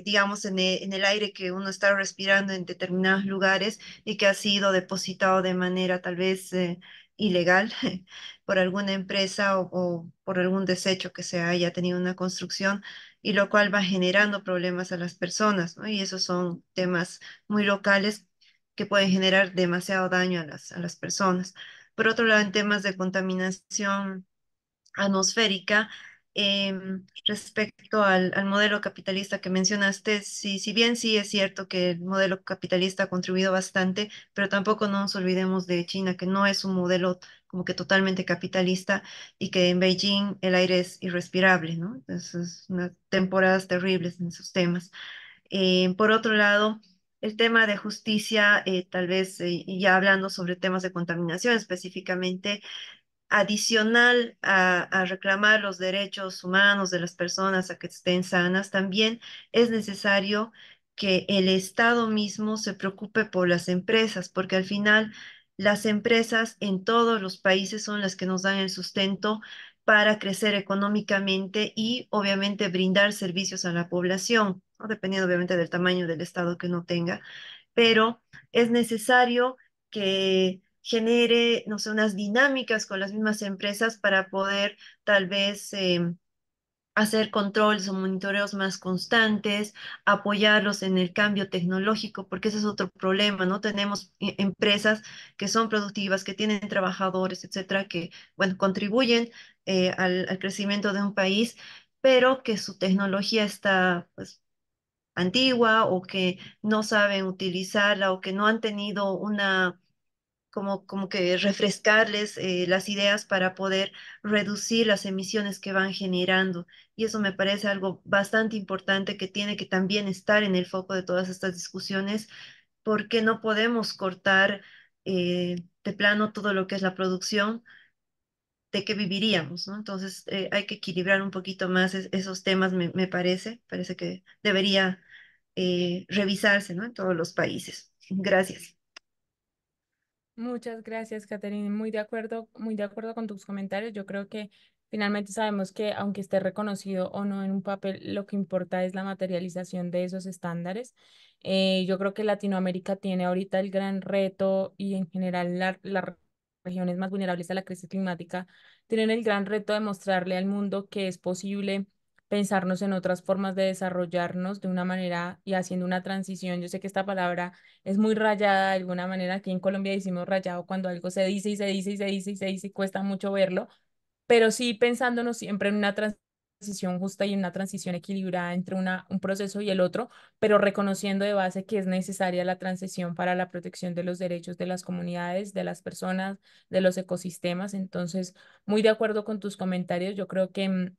F: digamos, en el aire que uno está respirando en determinados lugares y que ha sido depositado de manera tal vez ilegal por alguna empresa o por algún desecho que se haya tenido en una construcción y lo cual va generando problemas a las personas, ¿no? Y esos son temas muy locales que pueden generar demasiado daño a las personas. Por otro lado, en temas de contaminación atmosférica, respecto al modelo capitalista que mencionaste, sí, si bien sí es cierto que el modelo capitalista ha contribuido bastante, pero tampoco nos olvidemos de China, que no es un modelo como que totalmente capitalista y que en Beijing el aire es irrespirable, ¿no? Entonces, unas temporadas terribles en esos temas. Por otro lado, el tema de justicia, tal vez y ya hablando sobre temas de contaminación específicamente, adicional a reclamar los derechos humanos de las personas a que estén sanas, también es necesario que el Estado mismo se preocupe por las empresas, porque al final las empresas en todos los países son las que nos dan el sustento para crecer económicamente y obviamente brindar servicios a la población, ¿no? Dependiendo obviamente del tamaño del Estado que uno tenga, pero es necesario que genere, no sé, unas dinámicas con las mismas empresas para poder tal vez hacer controles o monitoreos más constantes, apoyarlos en el cambio tecnológico, porque ese es otro problema, ¿no? Tenemos empresas que son productivas, que tienen trabajadores, etcétera, que, bueno, contribuyen al crecimiento de un país, pero que su tecnología está, pues, antigua o que no saben utilizarla o que no han tenido una, como que refrescarles las ideas para poder reducir las emisiones que van generando. Y eso me parece algo bastante importante que tiene que también estar en el foco de todas estas discusiones, porque no podemos cortar de plano todo lo que es la producción. ¿De qué viviríamos, ¿no? Entonces, hay que equilibrar un poquito más esos temas, me parece que debería revisarse, ¿no? En todos los países. Gracias.
H: Muchas gracias, Catherine. Muy de acuerdo con tus comentarios. Yo creo que finalmente sabemos que aunque esté reconocido o no en un papel, lo que importa es la materialización de esos estándares. Yo creo que Latinoamérica tiene ahorita el gran reto y en general las regiones más vulnerables a la crisis climática tienen el gran reto de mostrarle al mundo que es posible pensarnos en otras formas de desarrollarnos de una manera y haciendo una transición. Yo sé que esta palabra es muy rayada de alguna manera. Aquí en Colombia decimos rayado cuando algo se dice y se dice y se dice y se dice y cuesta mucho verlo, pero sí pensándonos siempre en una transición justa y en una transición equilibrada entre un proceso y el otro, pero reconociendo de base que es necesaria la transición para la protección de los derechos de las comunidades, de las personas, de los ecosistemas. Entonces, muy de acuerdo con tus comentarios. Yo creo que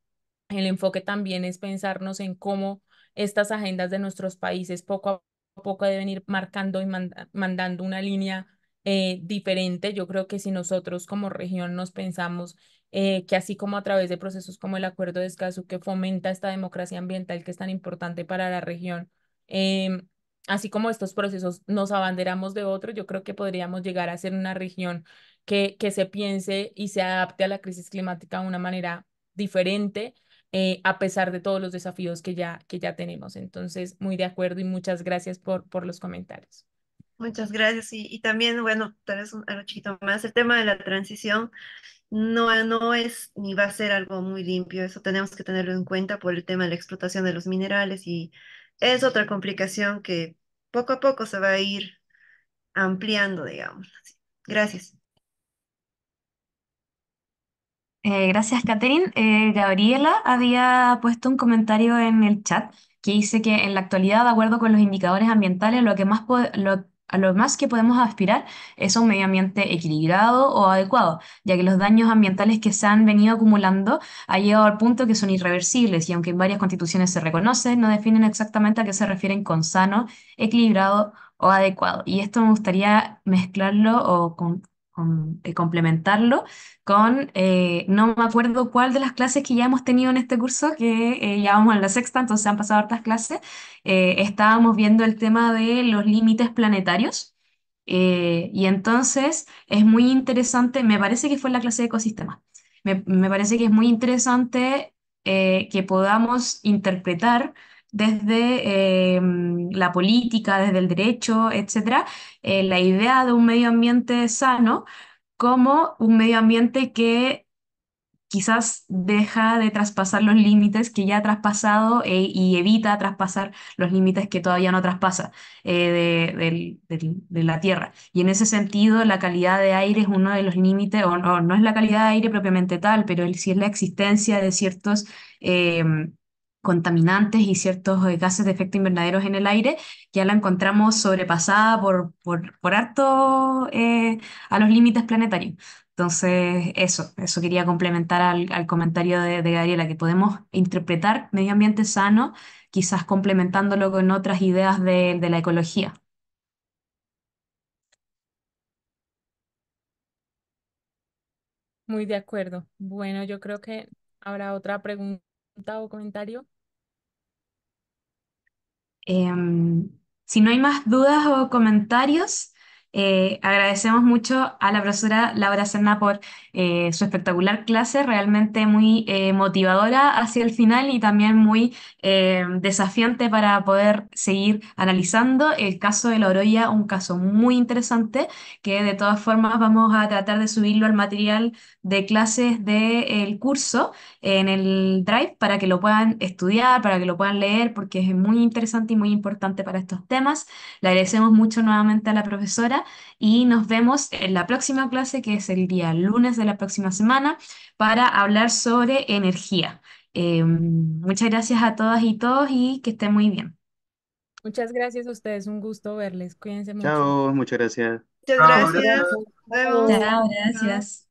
H: el enfoque también es pensarnos en cómo estas agendas de nuestros países poco a poco deben ir marcando y mandando una línea diferente. Yo creo que si nosotros como región nos pensamos que así como a través de procesos como el Acuerdo de Escazú, que fomenta esta democracia ambiental que es tan importante para la región, em, así como estos procesos nos abanderamos de otro, yo creo que podríamos llegar a ser una región que se piense y se adapte a la crisis climática de una manera diferente, a pesar de todos los desafíos que ya tenemos. Entonces, muy de acuerdo y muchas gracias por los comentarios.
F: Muchas gracias. Y también, bueno, tal vez algo chiquito más, el tema de la transición no es ni va a ser algo muy limpio, eso tenemos que tenerlo en cuenta por el tema de la explotación de los minerales y es otra complicación que poco a poco se va a ir ampliando, digamos. Gracias.
A: Gracias, Catherine. Gabriela había puesto un comentario en el chat que dice que en la actualidad, de acuerdo con los indicadores ambientales, a lo más que podemos aspirar es a un medio ambiente equilibrado o adecuado, ya que los daños ambientales que se han venido acumulando han llegado al punto que son irreversibles y aunque en varias constituciones se reconoce, no definen exactamente a qué se refieren con sano, equilibrado o adecuado. Y esto me gustaría mezclarlo o complementarlo con, no me acuerdo cuál de las clases que ya hemos tenido en este curso, que ya vamos en la sexta, entonces han pasado hartas clases, estábamos viendo el tema de los límites planetarios. Y entonces es muy interesante, me parece que fue en la clase de ecosistemas, me parece que es muy interesante que podamos interpretar desde la política, desde el derecho, etcétera, la idea de un medio ambiente sano como un medio ambiente que quizás deja de traspasar los límites que ya ha traspasado y evita traspasar los límites que todavía no traspasa de la Tierra. Y en ese sentido, la calidad de aire es uno de los límites, o no es la calidad de aire propiamente tal, pero sí es la existencia de ciertos eh, contaminantes y ciertos gases de efecto invernadero en el aire, ya la encontramos sobrepasada por harto a los límites planetarios. Entonces, eso quería complementar al comentario de Gabriela, que podemos interpretar medio ambiente sano, quizás complementándolo con otras ideas de la ecología.
H: Muy de acuerdo. Bueno, yo creo que habrá otra pregunta o comentario.
A: Em, si no hay más dudas o comentarios, agradecemos mucho a la profesora Laura Serna por su espectacular clase, realmente muy motivadora hacia el final y también muy desafiante para poder seguir analizando el caso de la Oroya, un caso muy interesante que de todas formas vamos a tratar de subirlo al material de clases del curso en el Drive para que lo puedan estudiar, para que lo puedan leer, porque es muy interesante y muy importante para estos temas. Le agradecemos mucho nuevamente a la profesora y nos vemos en la próxima clase, que es el día lunes de la próxima semana, para hablar sobre energía. Muchas gracias a todas y todos y que estén muy bien.
H: Muchas gracias a ustedes, un gusto verles. Cuídense mucho.
J: Chao, muchas gracias.
F: Muchas
C: Chao,
F: gracias.
C: gracias.
F: Nos vemos.
A: Chao, gracias.